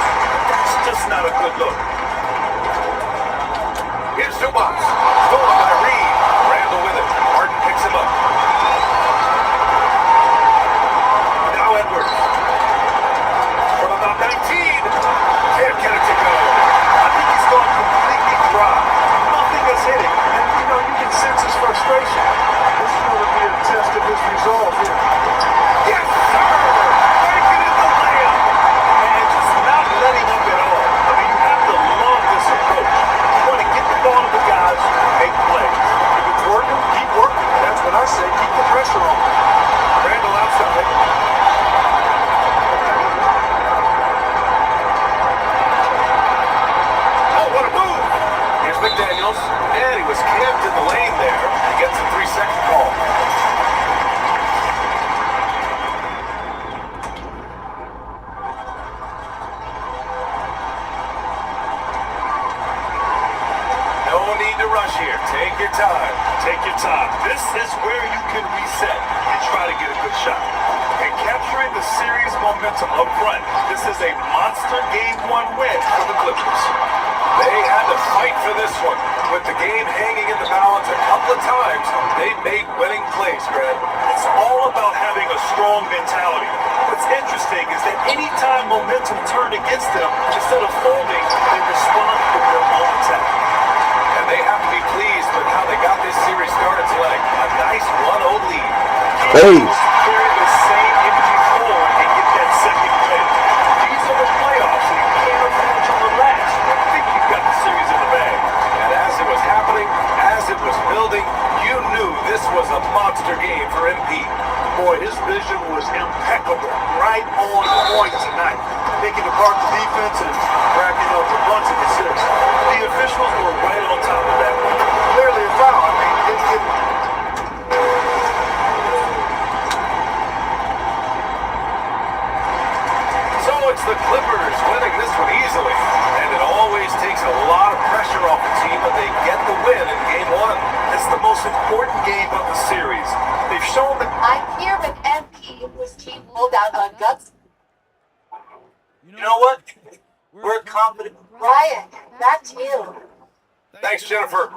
That's just not a good look. Here's Zubac. Stolen by Reed. Randall with it. Harden picks him up. Now Edwards. From about 19. Can't get it to go. I think he's gone completely dry. Nothing has hit him. And, you can sense his frustration. This is going to be a test of his resolve here. Yes, sir! Making it the layup. And just not letting up at all. I mean, you have to love this approach. You want to get the ball to the guys who make plays. If it's working, keep working. That's what I say. Keep the pressure on. Randall outside. Oh, what a move! Here's McDaniels. And he was camped in the lane there. He gets a 3-second call. No need to rush here. Take your time. Take your time. This is where you can reset and try to get a good shot. And capturing the series momentum up front, this is a monster Game 1 win for the Clippers. They had to fight for this one. With the game hanging in the balance a couple of times, they made winning plays, Greg. It's all about having a strong mentality. What's interesting is that any time momentum turned against them, instead of Hey. Carry the same energy forward and get that second win. These are the playoffs, and you can't afford to relax. I think you've got the series in the bag. And as it was happening, as it was building, you knew this was a monster game for MP. Boy, his vision was impeccable, right on point tonight. Picking apart the defense and racking up a bunch of assists. The officials were right on top of that one. Clearly a foul. I mean, didn't get So it's the Clippers winning this one easily. And it always takes a lot of pressure off the team, but they get the win in game one. It's the most important game of the series. They've shown that. I'm here with MP, whose team pulled out on guts. You know what? We're confident. Ryan, back to you. Thanks, Jennifer.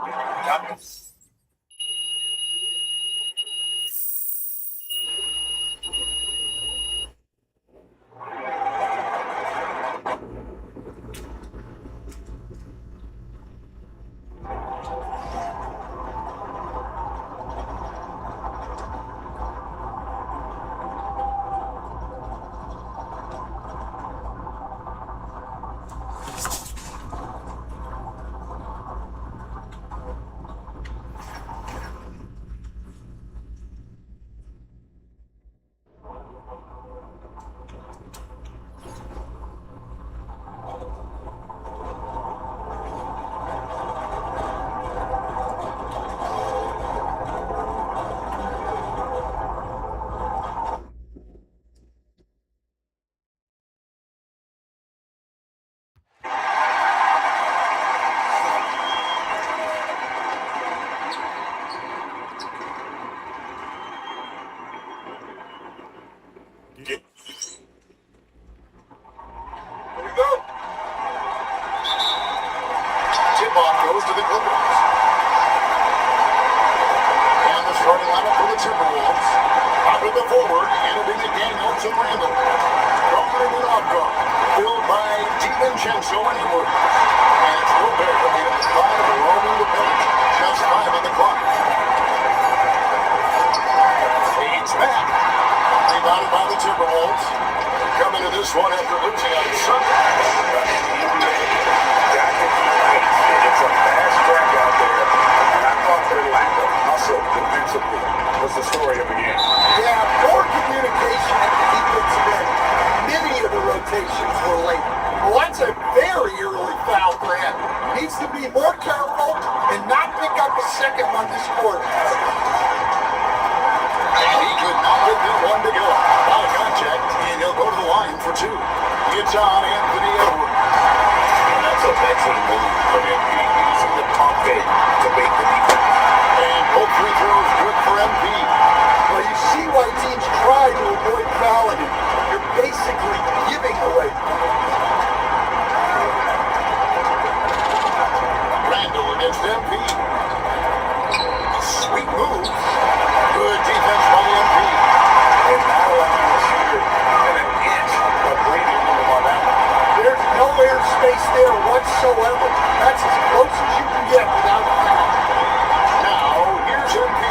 Here we go. Tip-off goes to the Clippers. And the starting lineup for the Timberwolves. Out of the forward, it'll be McDaniels and Randall. Gardner and off-guard, filled by DiVincenzo and Edwards. And it's Gobert in the 5 roaming the paint. Just 5 on the clock. Fades back. Rebounded by the Timberwolves. Coming to this one after losing on Sunday. It's a fast track out there. And I thought their lack of hustle defensively was the story of the game. Yeah, poor communication at the defensive end. Many of the rotations were late. Well, that's a very early foul for him. Needs to be more careful and not pick up a second one this quarter. And he could not get that one to go. Foul contact, and he'll go to the line for 2. It's on Anthony Edwards. And that's a veteran move from MP, using the pump fake to make the defense. And both free throws good for MP. Well, you see why teams try to avoid fouling him. You're basically giving away. Randall against MP. Sweet move. Good defense by the MP. And not allowing the shooter even an inch of breathing room on that one. There's no airspace there whatsoever. That's as close as you can get without a foul. Now, here's MP.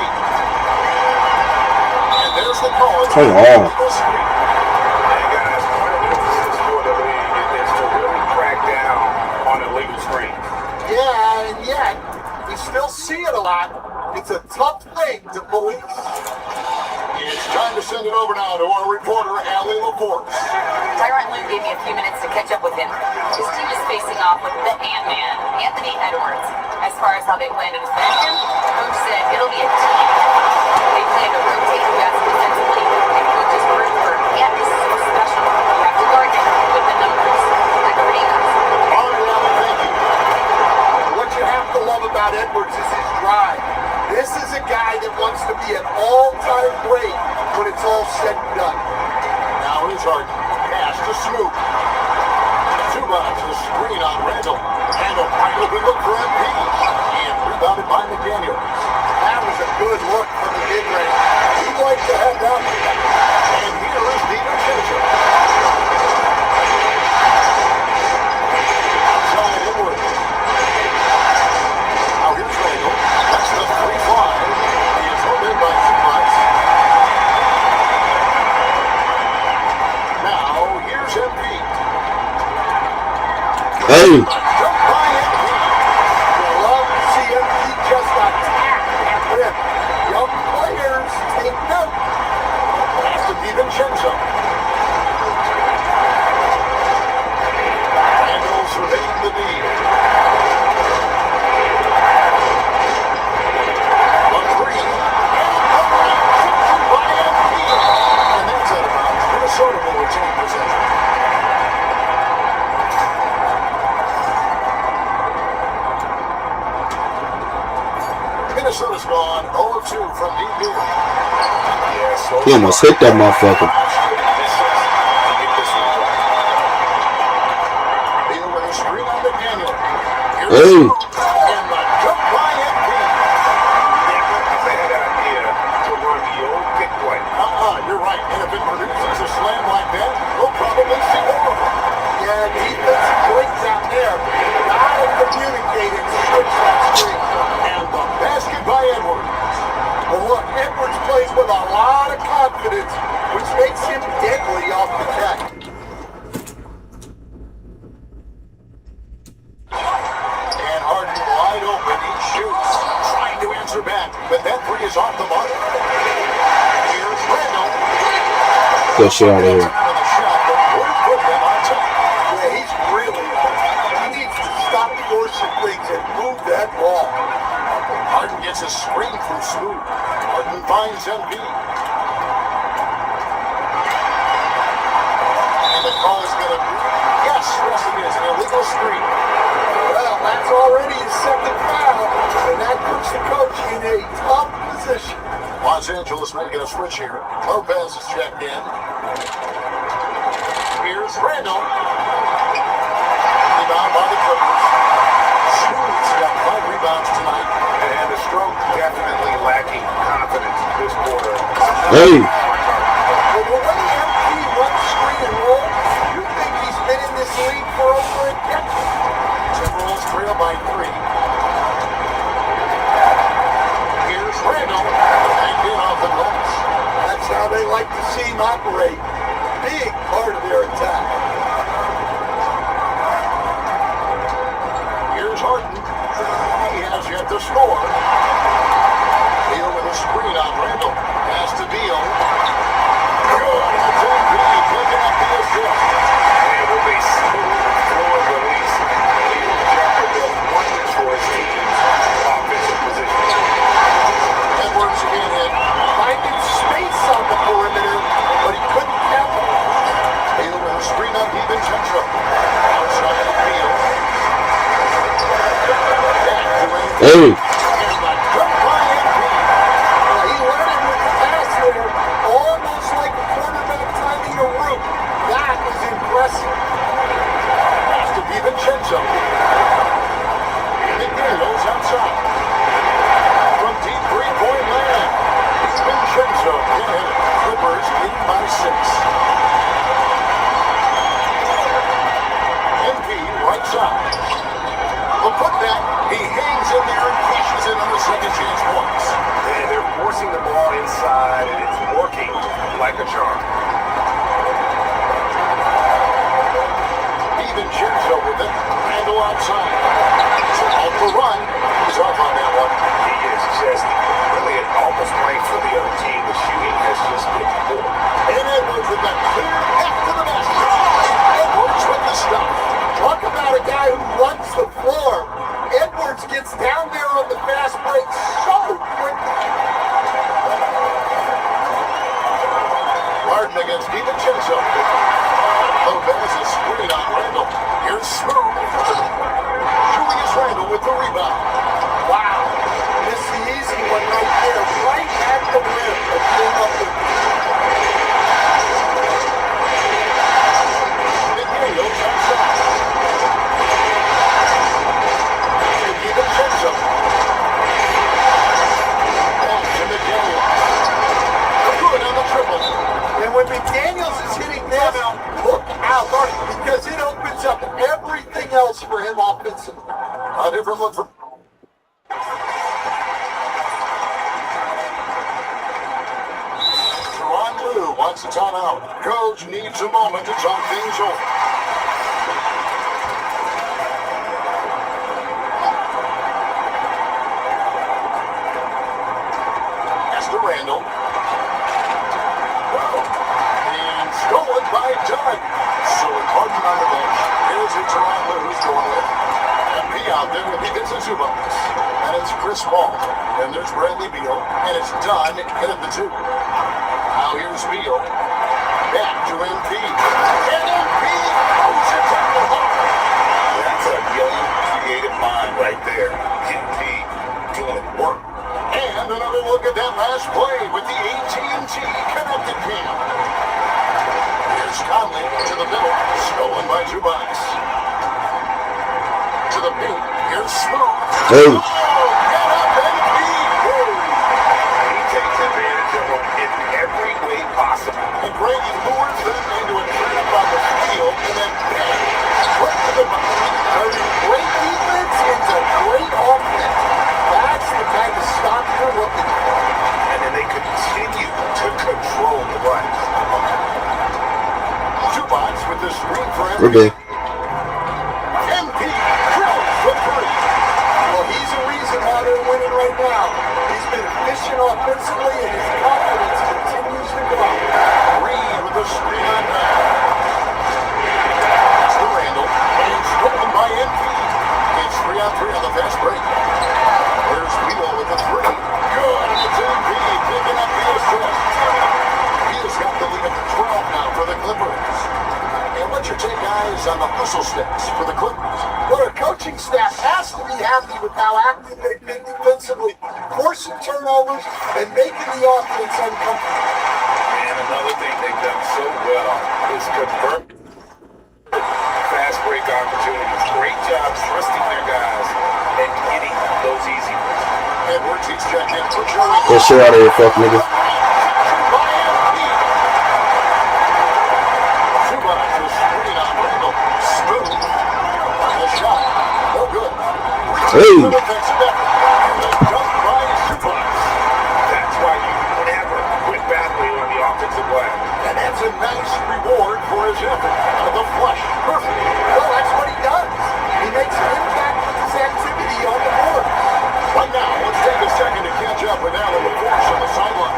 And there's the call. Come on. And guys, one of the emphasis for the league is to really crack down on illegal screens. Yeah, and yet, we still see it a lot. It's a tough thing to police. It's time to send it over now to our reporter, Allie LaForce. Tyronn Lue gave me a few minutes to catch up with him. His team is facing off with the Ant-Man, Anthony Edwards. As far as how they plan to defend him, Coach said it'll be a team. They plan to rotate the guys defensively, and Coach's word for Ant is so special. You have to guard him with the numbers. Like arenas. All right, Allie, thank you. What you have to love about Edwards is his drive. This is a guy that wants to be an all-time great when it's all said and done. Now here's Harden. Pass to Snoop. Zubac, the screen on Randall. And a wide open look for MP. And rebounded by McDaniels. That was a good look from the mid-range. He'd like to have that. And here is DiVincenzo. Outside Edwards. Now here's Randall. That's the 3-5. He is held in by Zubac. Hey. Jump by MP. You love to see MP just attack and rip. Young players take note. Pass to DiVincenzo. Randall surveying the lead. A three. And by MP. And that's out of bounds. Minnesota will retain possession. Minnesota's gone 0-2 from deep here. He almost hit that motherfucker. Deal with a screen on McDaniel. Hey. And the jump by MP. They had an idea to run the old pick play. You're right. And if it produces a slam like that, we'll probably see more of it. Yeah, defensive breaks out there. Gotta communicate and switch that screen. And the basket by Edwards. Well, look, Edwards plays with a lot of confidence, which makes him deadly off the deck. And Harden wide open. He shoots, trying to answer back, but that three is off the mark. Here's Randall. Good shit out of here. The shot, but we're putting him on top. Yeah, he's really. He needs to stop forcing things and move that ball. Harden gets a screen from Smooth. Harden finds MP. And the call is going to be, yes, it is, an illegal screen. Well, that's already his second foul, and that puts the coach in a tough position. Los Angeles making a switch here. Lopez is checked in. Here's Randall. Rebound by the Clippers. Smooth's got 5 rebounds tonight. And the stroke definitely lacking confidence this quarter. Hey. Well, the way MP runs screen and roll, you think he's been in this league for over a decade. Timberwolves trail by 3. Here's Randall. Backed in off the glass. That's how they like to see him operate. Big part of their attack. Here's Harden. He has yet to score. Beal with a screen on Randall. Pass to Beal. Good. That's MP picking up the assist. And with a smooth floor release, Beal jumped the one-choice team's offensive position. Edwards again hit. Finding space on the perimeter, but he couldn't capitalize. Beal with a screen on DiVincenzo. Outside of Beal. Hey. McDaniels outside. From deep three-point land. DiVincenzo can hit it. Clippers lead by 6. MP right side. The putback, he hangs in there and cashes in on the second chance points. And they're forcing the ball inside, and it's working like a charm. DiVincenzo with it. Randall outside. So off the run. He's off on that one. He is just really almost playing for the other team. The shooting has just been poor. And Edwards with that clear back to the basket. Edwards with the stuff. Talk about a guy who runs the floor. Edwards gets down there on the fast break so quickly. Harden against DiVincenzo. Lopez is screen on Randall. Here's Smooth. Julius Randall with the rebound. Wow. This is the easy one right there. Right at the rim. It came up with McDaniels outside. DiVincenzo. Pass to McDaniels. Good on the triple. And when McDaniels is hitting this, look out, because it opens up everything else for him offensively. A different look for Ron Lue wants a timeout. Coach needs a moment to talk things over. on loose going in. MP out there with Davidson Zubac. And it's Chris Paul. And there's Bradley Beal. And it's done in at the 2. Now here's Beal. Back to MP. And MP goes it down the hard. That's a young, creative mind right there. MP doing work. And another look at that last play with the AT&T connected cam. Here's Conley to the middle, stolen by Zubac. To the paint, here's Smooth. Hey. Oh, get up, MP! He takes advantage of him in every way possible. And Brady lures them into a trap on the field, and then bang, right to the bottom. Turning great defense into great offense. That's the kind of stop you're looking for. And then they continue to control the runs. Zubac with the screen for Okay. MP drills the 3. Well, he's the reason why they're winning right now. He's been efficient offensively, and his confidence continues to grow. Reed with the screen on back. It's to Randall, and stolen by MP. It's 3-on-3 on the fast break. There's Beal with the 3. Good, and it's MP picking up the assist. Beal's got the lead up to 12 now for the Clippers. And what's your take, guys, on the hustle stats for the Clippers? Well, their coaching staff has to be happy with how active they've been defensively, forcing turnovers and making the offense uncomfortable. And another thing they've done so well is convert fast break opportunities. Great job trusting their guys and getting those easy ones. Edwards, he's checked in for Joey. Get shit out of here, fuck nigga. Zubac will screen on Randall. Smooth. On the shot. No good. Hey. Good defensive effort. And the dunk by Zubac. That's why you never quit battling on the offensive glass. And that's a nice reward for his effort. Out of the flush. Perfect. Well, that's what he does. He makes an impact with his activity on the board. Right now, let's take a second to catch up with Alan LaForce on the sideline.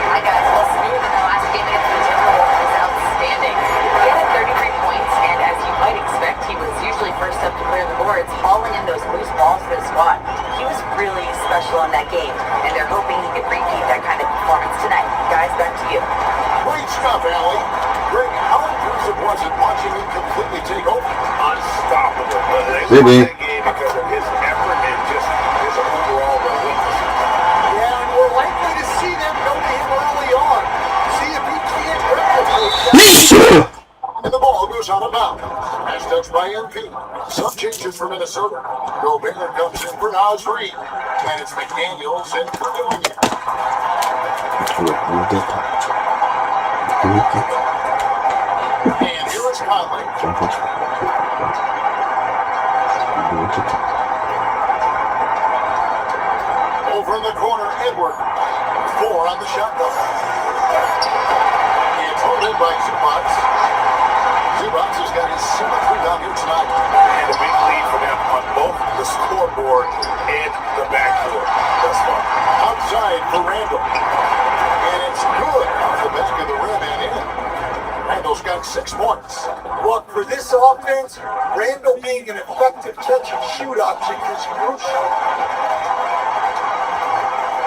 Hi guys, well, Smooth in the last game against the Timberwolves was outstanding. He had 33 points, and as you might expect, he was usually first up to clear the boards, hauling in those loose balls for the squad. He was really special in that game, and they're hoping he could repeat that kind of performance tonight. Guys, back to you. Great stuff, Allie. Greg, how impressive was it watching him completely take over? Unstoppable. They Maybe. won that game because of his effort and just his overall release. Yeah, and we're likely to see them go to him early on. See if he can't replicate that. And the ball goes out of bounds. As touched by MP. Some changes for Minnesota. Gobert comes in for Naz Reid. And it's McDaniels in for Newman. And here is Conley. Over in the corner, Edward. 4 on the shot clock. It's hold in by Zubac. Zubac has got his 7th rebound here tonight. And a big lead for them on both the scoreboard and the backboard thus far. Outside for Randall. And it's good off the back of the rim and in. Randall's got 6 points. Look, for this offense, Randall being an effective catch-and-shoot option is crucial.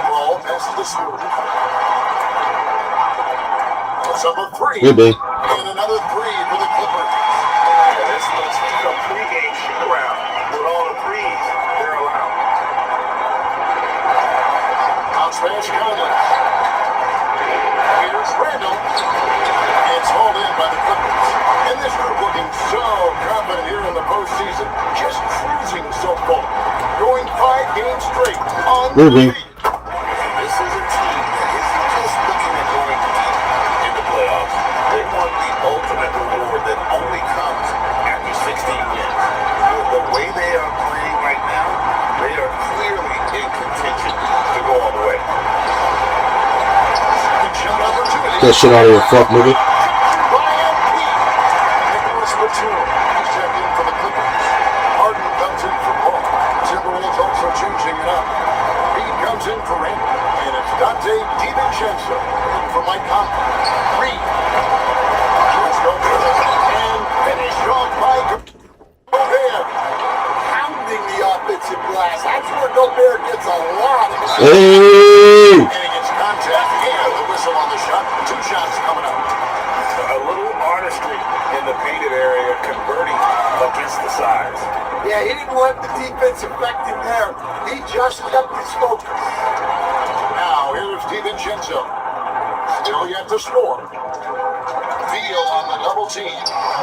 Ball passes to Smooth. Puts up a 3. Good day. And another 3 for the Clippers. This looks like a pregame shoot-around with all the threes they're allowed. Bounce pass Conley. Here's Randall. It's hauled in by the Clippers. And this group looking so confident here in the postseason. Just cruising so far. Going 5 games straight on the Maybe. lead. This is a team that isn't just looking at going deep in the playoffs. They want the ultimate reward that only comes after 16 wins. The way they are playing right now, they are clearly in contention to go all the way. Second shot opportunity. Get shit out of here, fuck nigga. Brian Pete. Nicholas Batum. He's checked in for the Clippers. Harden comes in for Paul. Timberwolves also changing it up. Pete comes in for Randall. And it's Dante DiVincenzo in for Mike Conley. Reed. Let's go for it. And finished off by glass. That's where Gobert gets a lot of his. Hey! And he gets contact and the whistle on the shot. 2 shots coming up. A little artistry in the painted area, converting against the size. Yeah, he didn't let the defense affect him there. He just kept his focus. Now here's DiVincenzo. Still yet to score. Beal on the double team.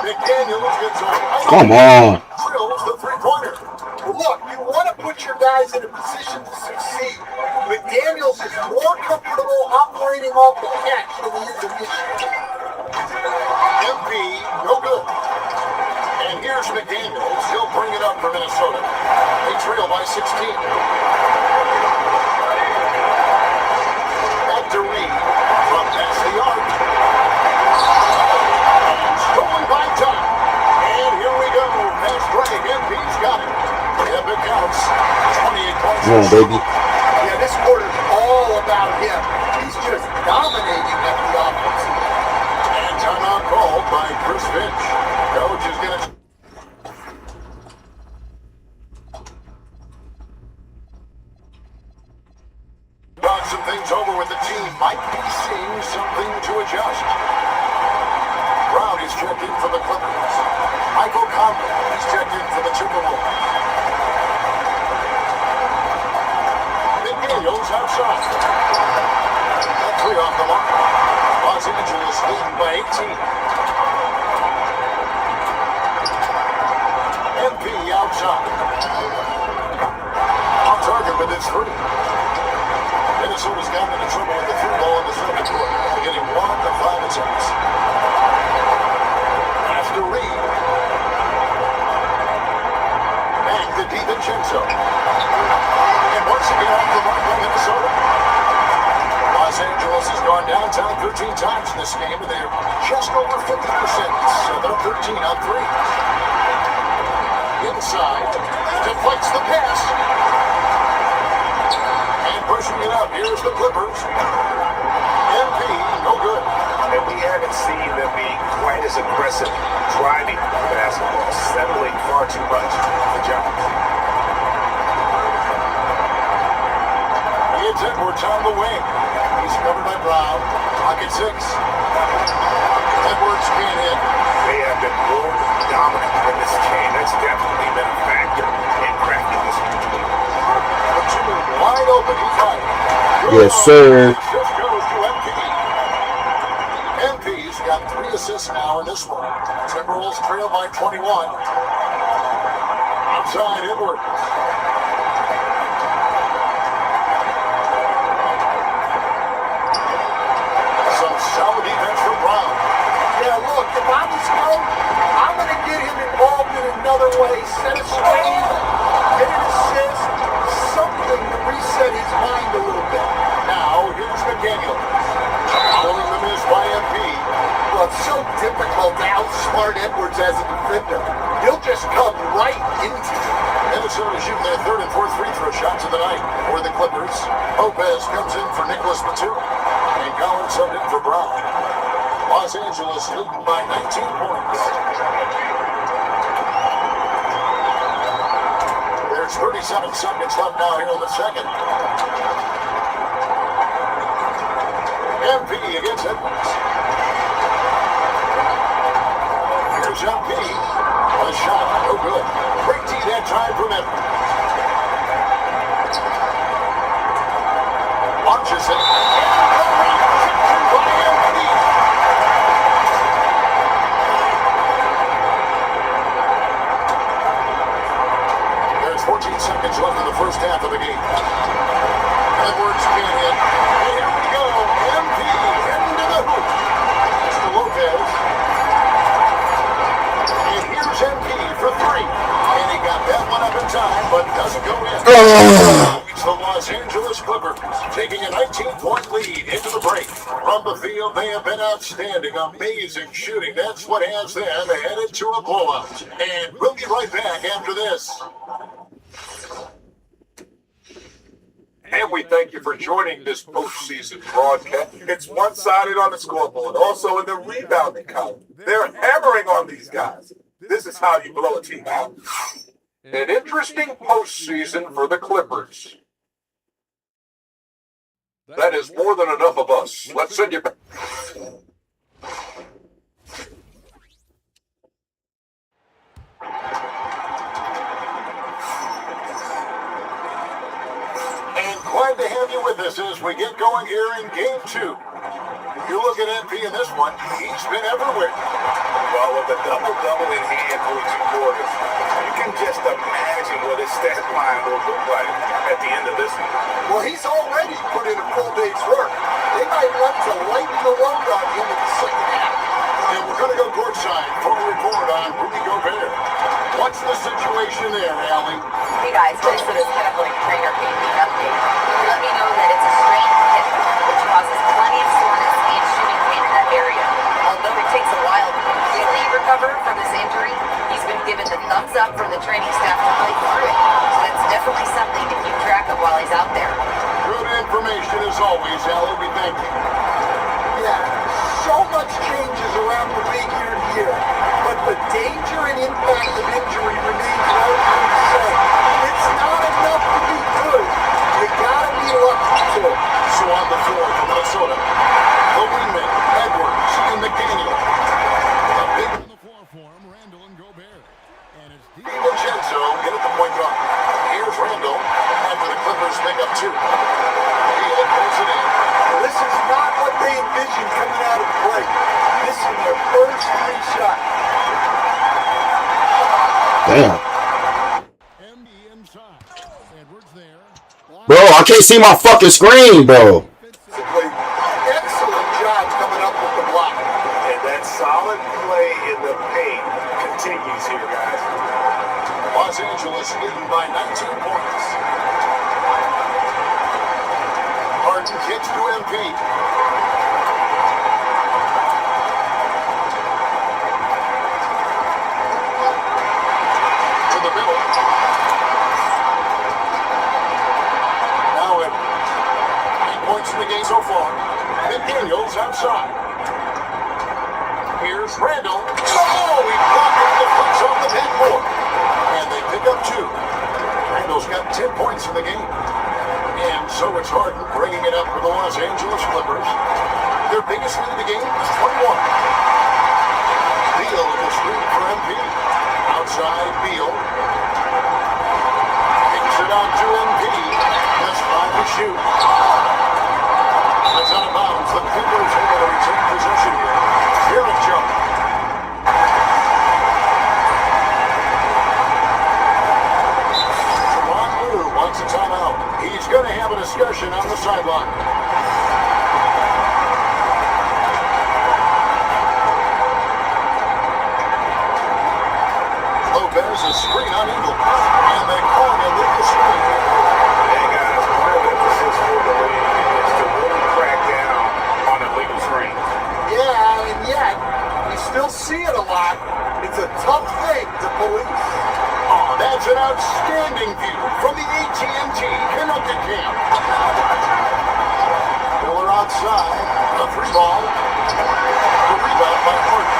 McDaniels gets over. Come on. Drills the three-pointer. Look, you want to put your guys in a position to succeed. McDaniels is more comfortable operating off the catch than he is initially. MP, no good. And here's McDaniels. He'll bring it up for Minnesota. They trail by 16. Back to Reed from past the arc. Stolen by Tuck. And here we go. Fast break. MP's got it. Yep, it counts. 28 points. Come on, baby. Yeah, this quarter's all about him. He's just dominating at the offense. And timeout called by Chris Finch. Coach is going to... Talk some things over with the team. Might be seeing something to adjust. Brown is checked in for the Clippers. Michael Conley is checked in for the Timberwolves. McDaniels outside. That 3 off the mark. Los Angeles leading by 18. MP outside. On target with his 3. Minnesota's gotten into trouble with the 3 ball in the second quarter, getting 1 to 5 attempts. After Reed. Back to DiVincenzo. And once again off the mark by Minnesota. Los Angeles has gone downtown 13 times in this game, and they're just over 50%. So they're 13 on 3. Inside. Deflects the pass. Pushing it up. Here's the Clippers. MP, no good. And we haven't seen them being quite as aggressive driving the basketball, settling far too much for Jones. It's Edwards on the wing. He's covered by Brown. Pocket 6. Edwards can't hit. They have been more dominant in this game. That's definitely been a factor in cracking this game. Wide open, he's high. Yes, sir. Just goes to MP. MP's got 3 assists now in this one. Timberwolves trail by 21. Outside Edwards. Some solid defense from Brown. Yeah, look, if I'm his coach, I'm going to get him involved in another way. Set a screen, get an assist, something to reset his mind a little bit. Now, here's McDaniel. Following the miss by MP. Well, it's so difficult to outsmart Edwards as a defender. He'll just come right into it. Minnesota shooting their 3rd and 4th free throw shots of the night for the Clippers. Lopez comes in for Nicholas Batum. And Collins subbed in for Brown. Los Angeles leading by 19 points. There's 37 seconds left now here in the second. MP against Edwards. Here's MP. A shot, no good. Great D that time from Edwards. Launches it. There's 14 seconds left in the first half of the game. Edwards can't hit. And here we go. MP into the hoop. Mr. Lopez. And here's MP for 3. And he got that one up in time, but doesn't go in. It's the Los Angeles Clippers taking a 19-point lead into the break. From the field, they have been outstanding. Amazing shooting. That's what has them headed to a blowout. And we'll be right back after this. And we thank you for joining this postseason broadcast. It's one-sided on the scoreboard, also in the rebounding column. They're hammering on these guys. This is how you blow a team out. An interesting postseason for the Clippers. That is more than enough of us. Let's send you back. And glad to have you with us as we get going here in Game 2. You look at MP in this one, he's been everywhere. Well, with a double-double in hand through 2 quarters, you can just imagine what his stat line will look like at the end of this one. Well, he's already put in a full day's work. They might want to lighten the load on him in the second half. And we're going to go courtside for a report on Rudy Gobert. What's the situation there, Allie? Hey guys, thanks for this kind of like trainer gaming update. Let me know that it's a strained hip, which causes plenty of soreness and shooting pain in that area. Although it takes a while to completely recover from this injury, he's been given the thumbs up from the training staff to play through it. So that's definitely something to keep track of while he's out there. Good information as always, Allie. We thank you. Yeah, so much changes around the league year to year, but the danger and impact of injury remains largely the same. It's not enough to be good. You gotta be lucky too. So on the floor for Minnesota, the wingman, Edwards, and McDaniel. A big on the floor for him, Randall and Gobert. And it's DiVincenzo in at the point guard. Here's Randall after the Clippers pick up 2. Beal pulls it in. This is not what they envisioned coming out of play. Missing their first 3 shots. Damn. Bro, I can't see my fucking screen, bro. Excellent job coming up with the block. And that solid play in the paint continues here, guys. Los Angeles leading by 19 points. Harden kicks to MP. To the middle. Now at 8 points in the game so far. McDaniels outside. Here's Randall. Oh, he blocked it. The flicks off the backboard. And they pick up 2. Randall's got 10 points in the game. And so it's Harden bringing it up for the Los Angeles Clippers. Their biggest lead of the game is 21. Beal in the screen for MP. Outside Beal. Kicks it out to MP. Just 5 to shoot. That's out of bounds. The Clippers able to retain possession here. Derek Jones. Ron Lue wants a timeout. He's going to have a discussion on the sideline. Lopez is screen on Eagle. And they call an illegal screen. Hey guys, real emphasis for the league is to really crack down on illegal screen. Yeah, and yet, we still see it a lot. It's a tough thing to police. Oh, that's an outstanding view from the AT&T Canucket camp. Miller outside, a 3-ball. The rebound by Harden.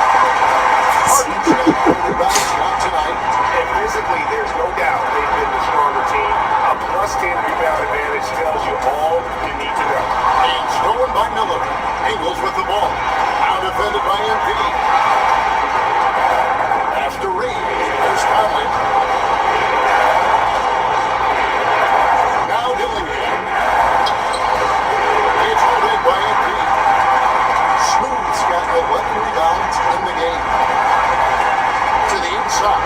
Harden's got the rebound shot tonight. And physically, there's no doubt they've been the stronger team. A +10 rebound advantage tells you all you need to know. And stolen by Miller. Ingles with the ball. Now defended by MP. After Reed, there's Conley. Now Dillingham. It's led by MP. Smooth's got 11 rebounds in the game. To the inside.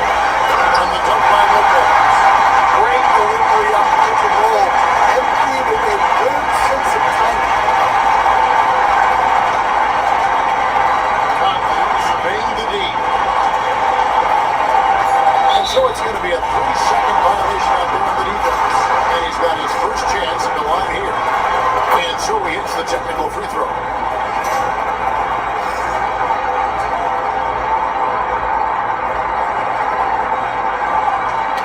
On the dunk by Lopez. Great delivery up the pick and roll. MP with a good sense of timing. Conley surveying the D. And so it's going to be a 3-second violation out there on the defense. And he's got his first chance at the line here. And so he hits the technical free throw.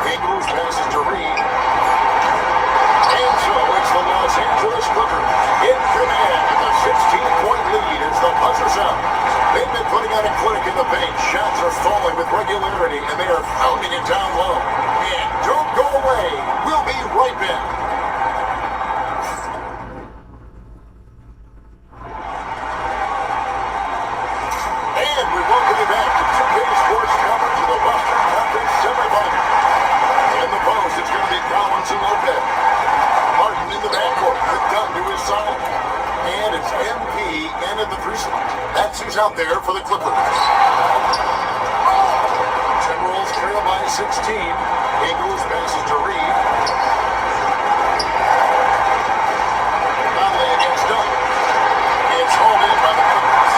Ingles passes to Reed. And so it's the Los Angeles Clippers in command with a 16-point lead as the buzzer's out. They've been putting out a clinic in the paint. Shots are falling with regularity, and they are pounding it down low. And That's who's out there for the Clippers. Timberwolves trail by 16. Ingles passes to Reed. Conley against Dunn. It's hauled in by the Clippers.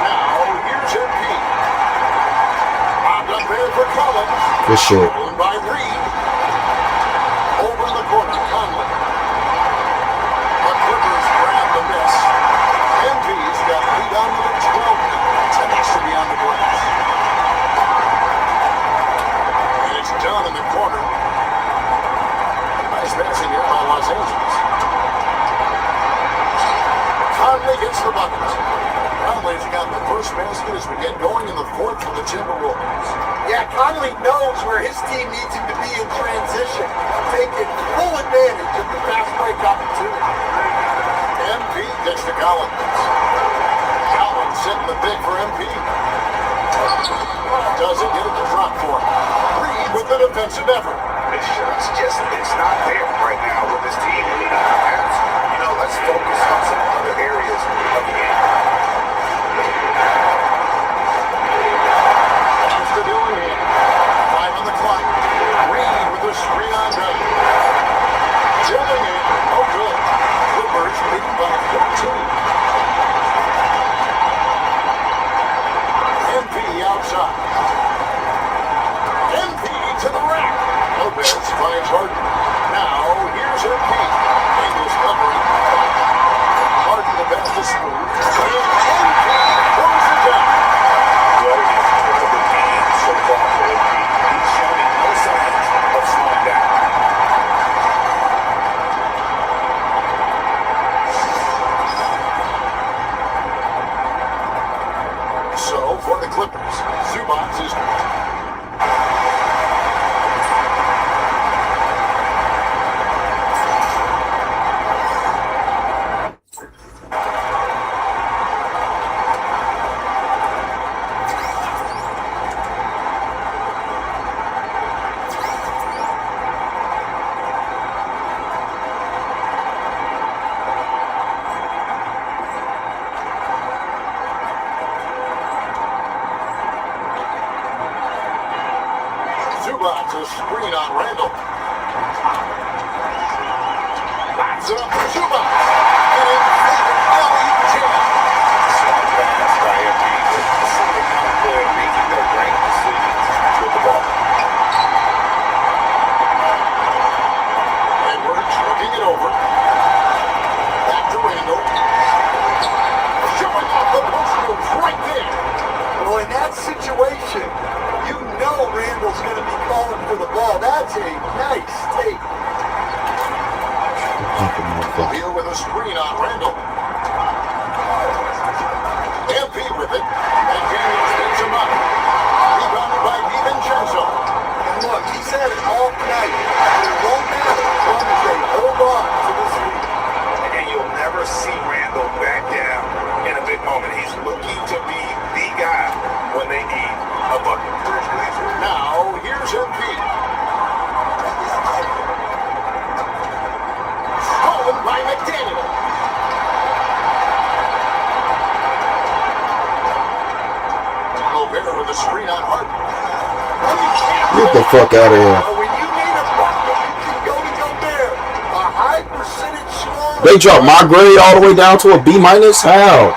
Now, here's MP. Popped up there for Collins. Good shit. Stolen by Reed. Over in the corner, Conley. The Clippers grab the miss. MP's got lead on to the 12 now. 10 needs to be on the glass. And it's done in the corner. Nice passing here by Los Angeles. Conley gets the bucket. Conley's got the first basket as we get going in the fourth for the Timberwolves. Yeah, Conley knows where his team needs him to be in transition, taking full advantage of the fast break opportunity. MP gets to Collins. Collins setting the big for MP. Doesn't get it to drop for him. Reed with the defensive effort. It's not there right now with this team leading the pass. Let's focus on some other areas of the game. Comes to Dillingham. 5 on the clock. Reed with the screen on Dunn. Dillingham, no good. Clippers leading by 14. MP outside. MP to the rack. Lopez finds Harden. Now, here's MP. Ingles covering. Harden the best to smooth. And MP throws it down. What an incredible game so far for MP. He's showing no signs of slowing down. So, for the Clippers, Zubac is... Zubac a screen on Randall. Backs it up for Zubac. And in favor, Ellie Jam. Smart pass by MP. Sitting out there making the right decisions with the ball. Edwards looking it over. Back to Randall. Showing off the post moves right there. Well, in that situation, you know Randall's going to be calling for the ball. That's a nice take. Beal with a screen on Randall. MP with it. And Daniels picks him up. Rebounded by DiVincenzo. And look, he's had it all night. It won't matter as long as they hold on to this lead. And you'll never see Randall back down in a big moment. He's looking to be the guy when they need a bucket. Now, here's MP. Stolen by McDaniel. Gobert with a screen on Harden. Get the fuck out of here. But when you need a bucket, you can go to Gobert. A high percentage scorer. They dropped my grade all the way down to a B minus? How?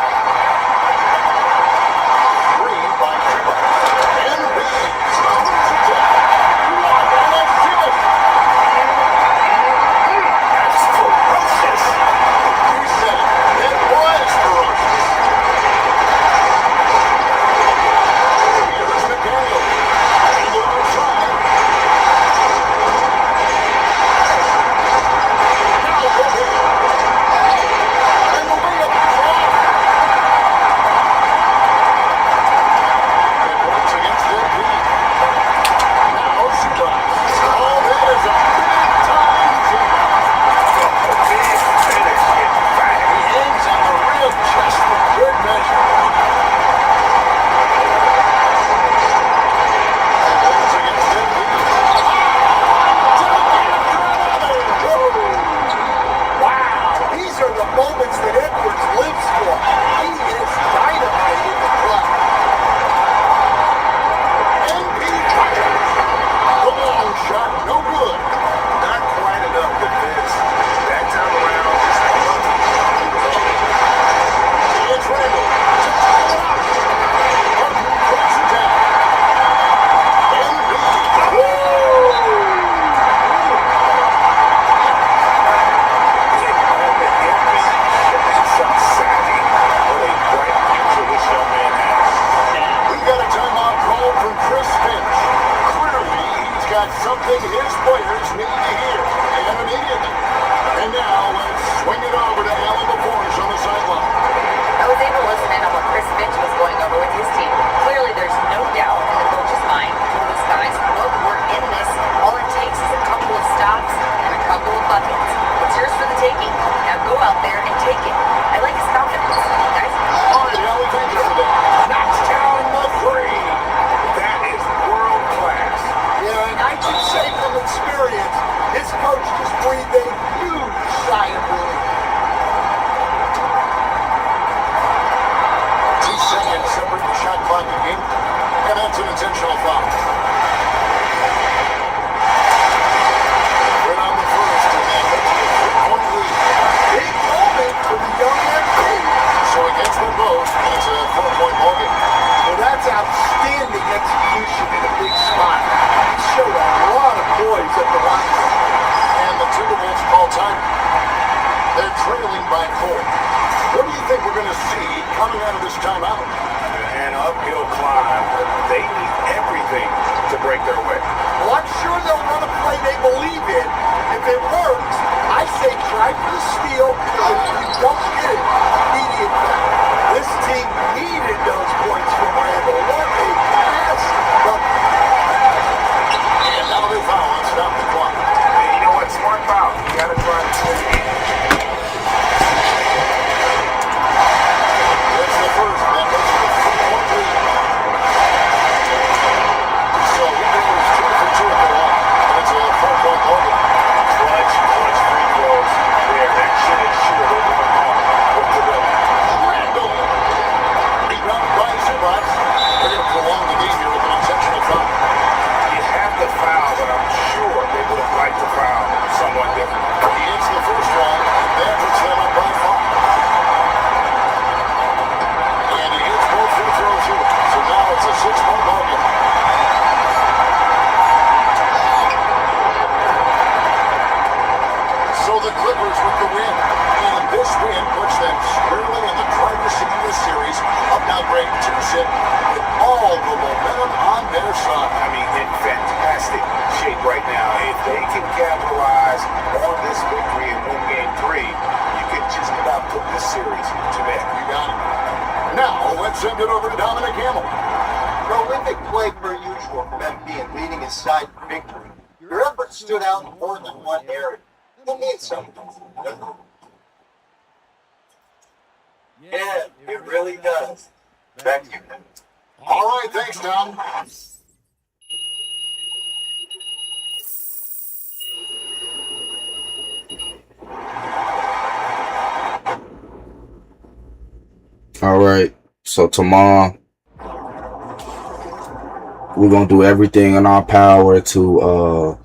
got something his players need to hear, and immediately. And now let's swing it over to Alan LaForge on the sideline. I was able to listen in on what Chris Finch was going over with his team. Clearly, there's no doubt in the coach's mind. Those guys, look, we're in this. All it takes is a couple of stops and a couple of buckets. It's yours for the taking. Now go out there and take it. I like his confidence. Guys, All right, Ellie, thank you for that. Knocks down the three. That is world class. Yeah, and I can say from experience, his coach just breathed a huge sigh of relief. 2 seconds separate the shot clock again, and that's an intentional foul. Right on the first, and that led to a 3-point lead. Big moment for the young MP. So against them both, and it's a 4-point ballgame. Well, that's outstanding execution in a big spot. He showed a lot of poise at the line. And the Timberwolves call time. They're trailing by 4. What do you think we're going to see coming out of this timeout? An uphill climb. They need everything to break their way. Well, I'm sure they'll run a play they believe in. If it works, I say try for the steal, and if you don't get it, immediate foul. This team needed those points from Randall. What a pass! And now they foul and stop the clock. Hey, you know what? Smart foul. You got to try to play the game. It's the first, that makes it a 3-point lead. So he goes 2 for 2 at the line, and it's a 4-point ballgame. Clutch free throws there. That should have over the ball. With the double. Randall. Rebounded by Zubac. They're going to prolong the game here with an intentional foul. You have the foul, but I'm sure they would have liked to foul someone different. He hits the first one, and that puts them up by 5. And he hits both free throws here. So now it's a 6-point ballgame. So the Clippers with the win. And this win puts them squarely in the driver's seat of the series, up now great 2-zip with all the momentum on their side. I mean, in fantastic shape right now. If they can capitalize on this victory and win game 3, you can just about put this series to bed. You got it. Now, let's send it over to Dominic Hamill. Prolific play per usual from MP and leading his side to victory. Your effort stood out in more than one area. It means something. Yeah, it really does. Back to you, Kevin. All right, thanks, Tom. All right. So tomorrow we're gonna do everything in our power to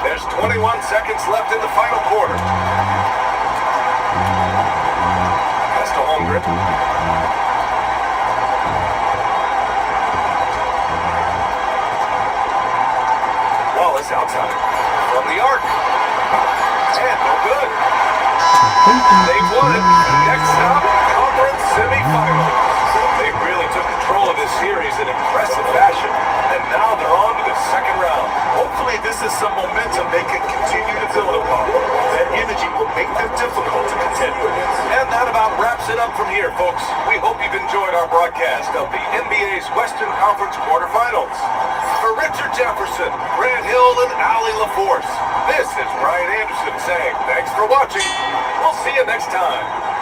There's 21 seconds left in the final quarter. Pass to Holmgren. Wallace outside. From the arc. And no good. They've won it. Next stop, conference semifinals. They really took control of this series in impressive fashion. And now they're on to the second round. Hopefully this is some momentum they can continue to build upon. That energy will make them difficult to contend with. And that about wraps it up from here, folks. We hope you've enjoyed our broadcast of the NBA's Western Conference quarterfinals. For Richard Jefferson, Grant Hill, and Allie LaForce, this is Brian Anderson saying thanks for watching. We'll see you next time.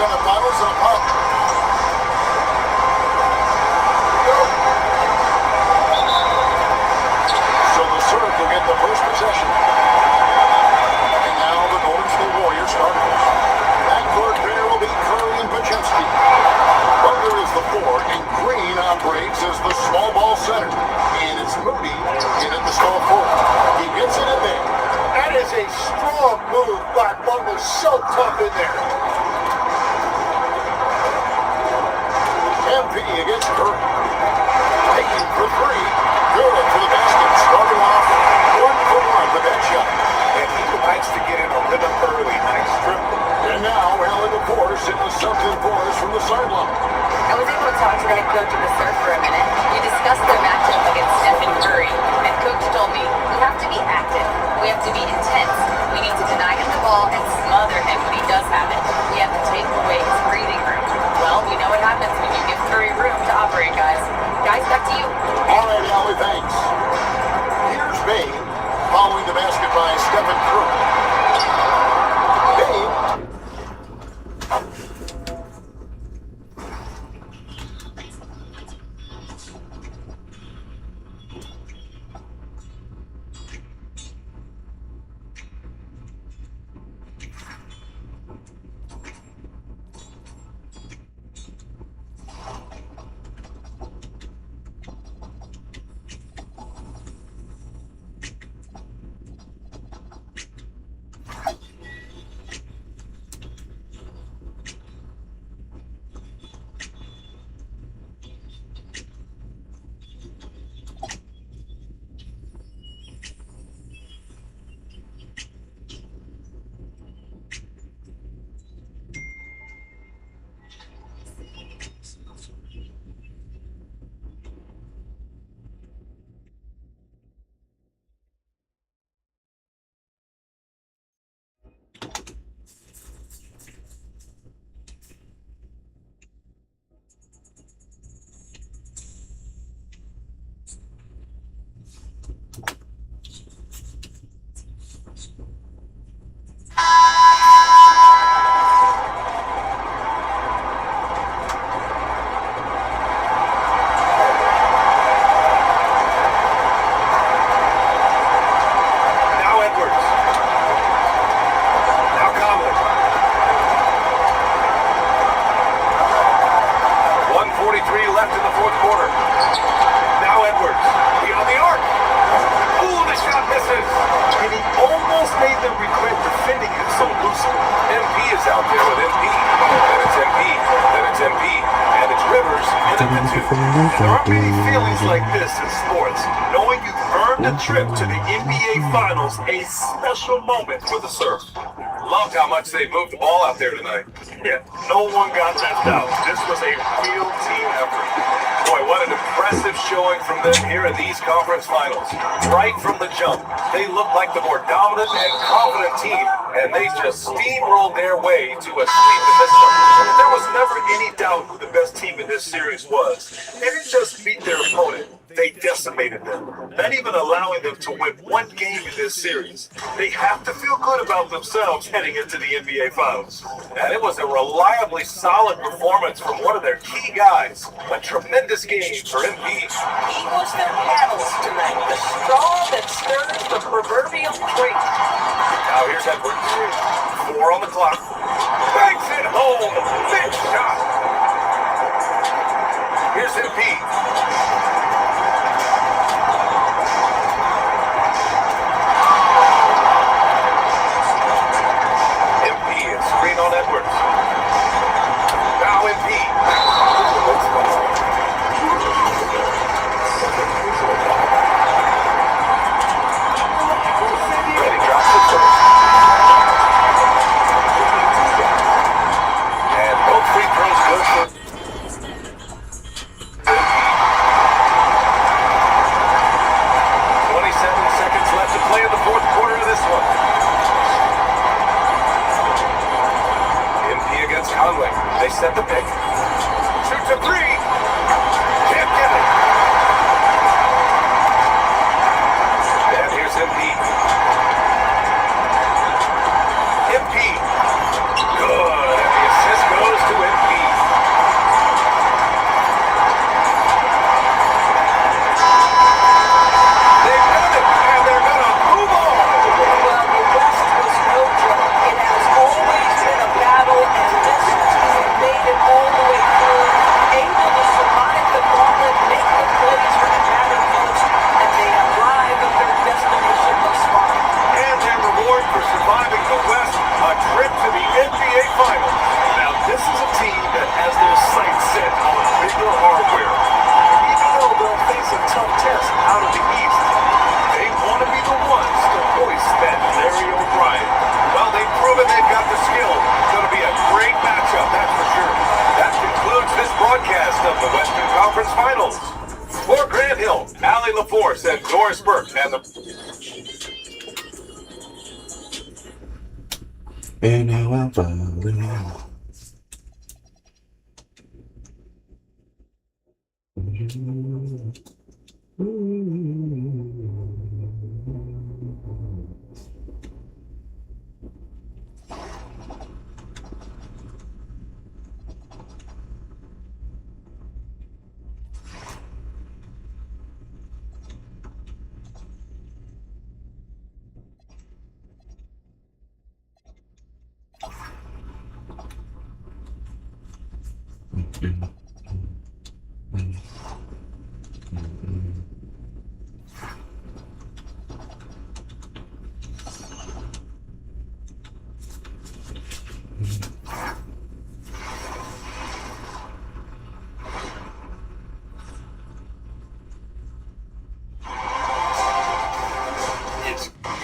semifinals in a pub. So the Surf will get the first possession. And now the Golden State Warriors starters. Backcourt pair will be Curry and Pachinski. Butler is the 4, and Green operates as the small ball center. And it's Moody in at the small forward. He gets it in there. That is a strong move by Butler. So tough in there. MP against Curry. Taking for 3. Good for the basket. Starting off 1 for 1 with that shot. And he likes to get in a rhythm early. Nice triple. And now Allen McCourt sitting something for us from the sideline. I was able to talk to the head coach of the Surf for a minute. We discussed their matchup against Stephen Curry, and coach told me, we have to be active. We have to be intense. We need to deny him the ball and smother him when he does have it. We have to take away his breathing room. Well, we know what happens when you give Curry room to operate, guys. Guys, back to you. All right, Allie, thanks. Here's Bane following the basket by Stephen Curry. Bane. There aren't many feelings like this in sports. Knowing you've earned a trip to the NBA Finals, a special moment for the Surf. Loved how much they moved the ball out there tonight. Yeah, no one got left out. This was a real team effort. Boy, what an impressive showing from them here in these conference finals. Right from the jump, they looked like the more dominant and confident team, and they just steamrolled their way to a sweep in this one. There was never any doubt who the best team in this series was. They didn't just beat their opponent, they decimated them. Not even allowing them to win one game in this series. They have to feel good about themselves heading into the NBA Finals. And it was a reliably solid performance from one of their key guys. A tremendous game for MP. He was their catalyst tonight, the straw that stirs the proverbial drink. Now here's Edwards. 4 on the clock. Banks it home. Big shot. Here's MP. Screen on Edwards. Now MP. Ready, drops it first. And both free throws good for MP. of the Western Conference Finals. For Grant Hill, Allie LaForce, and Doris Burke, and the And now I'm falling.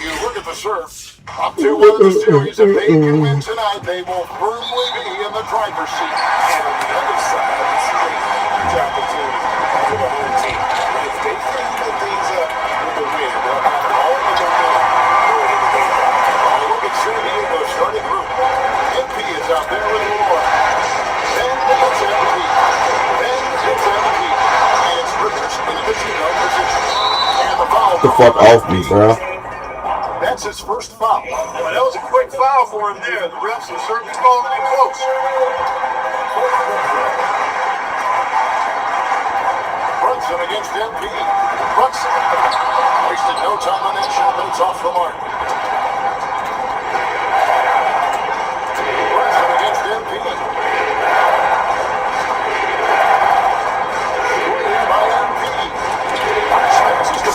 You look at the surf. Up 2-1 in the series. If they can win tonight, they will firmly be in the driver's seat. And on the other side, this is a huge opportunity for the whole team. If they can put things up with the win, they'll have all the momentum going into game 5. Look at San Diego starting group. MP is out there with Moore. Then it's MP. Then it's MP. And it's Rivers in a casino position. And the foul. Get the fuck off me, bro. That's his first foul. Well, that was a quick foul for him there. The refs are certainly calling it close. Brunson against MP. Brunson wasted no time on that shot, but it's off the mark. Brunson against MP. Screen by MP.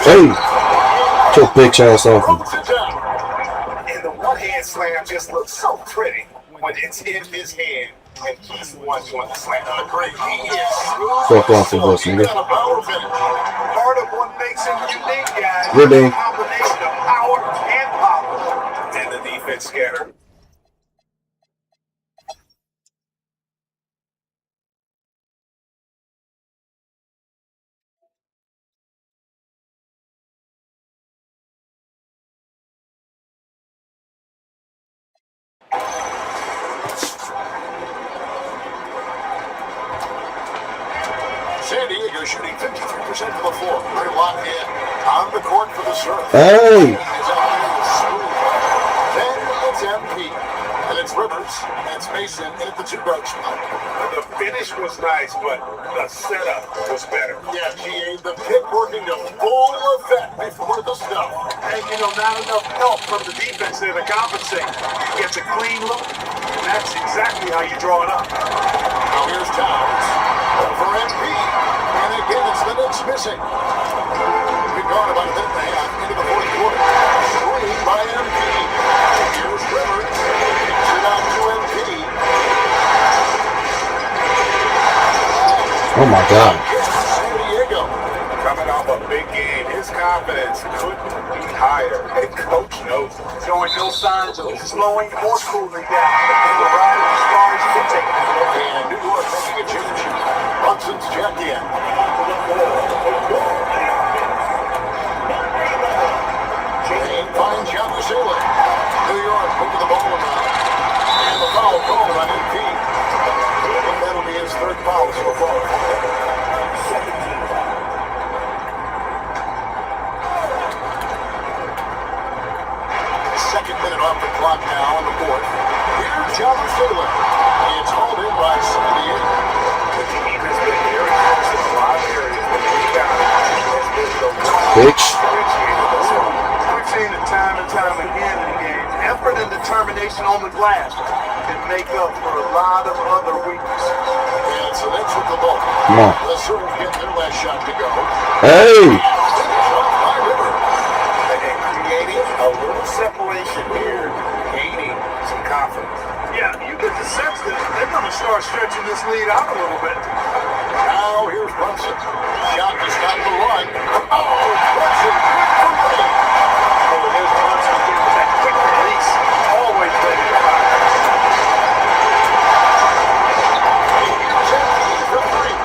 Hey, get your bitch ass off me. Throws it down. And the one-hand slam just looks so pretty when it's in his hand and he's the one doing the slam. Great. He is smooth. Fuck off with us, nigga. He's got a power finish. Part of what makes him unique, guys. Good day. A combination of power and power. And the defense scattered. San Diego shooting 53% from the floor. They're locked in. On the court for the serve. Hey. He's out there with smooth. Then it's MP. And it's Rivers. And it's Mason in at the two-guard spot. The finish was nice, but the setup was better. Yeah, GA, the pick working to full effect before the stuff. And, not enough help from the defense there to compensate. He gets a clean look, and that's exactly how you draw it up. Now here's Towns. For MP. And again, it's the Knicks missing. We've gone about a minute and a half into the fourth quarter. Screen by MP. Here's Rivers. Kicks it out to MP. Oh my God. San Diego. Coming off a big game, his confidence couldn't be higher. And coach knows it. Showing no signs of slowing or cooling down. The ride as far as he can take it. And New York making a change. Brunson's checked in. Jane finds Yabusele. New York moving the ball around. And the foul called on MP. And that'll be his third foul so far. Second minute off the clock now on the fourth. Here's Yabusele. It's hauled in by San Diego. The team has been very close in a lot of areas, but the rebound has been the one Bitch. differentiator thus far. We've seen it time and time again in the game. Effort and determination on the glass can make up for a lot of other weaknesses. And so that's with the ball. Come on. The Serve get their last shot to go. Hey. Finish off by River. And creating a little separation here, gaining some confidence. Yeah, you get the sense that they're going to start stretching this lead out a little bit. Now here's Brunson. Shot to stop the run. Oh, Brunson, quick for three. Oh, there's Brunson getting that quick release. Always ready to fire. Here's MP for three.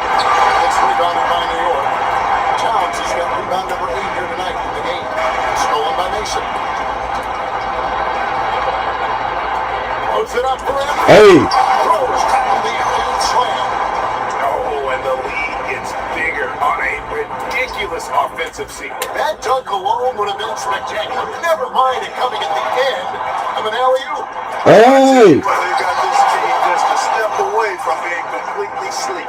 Hey. Throws down the alley-oop slam. Oh, and the lead gets bigger on a ridiculous offensive sequence. That dunk alone would have been spectacular. Never mind it coming at the end of an alley-oop. Hey. Well, they got this team just a step away from being completely asleep.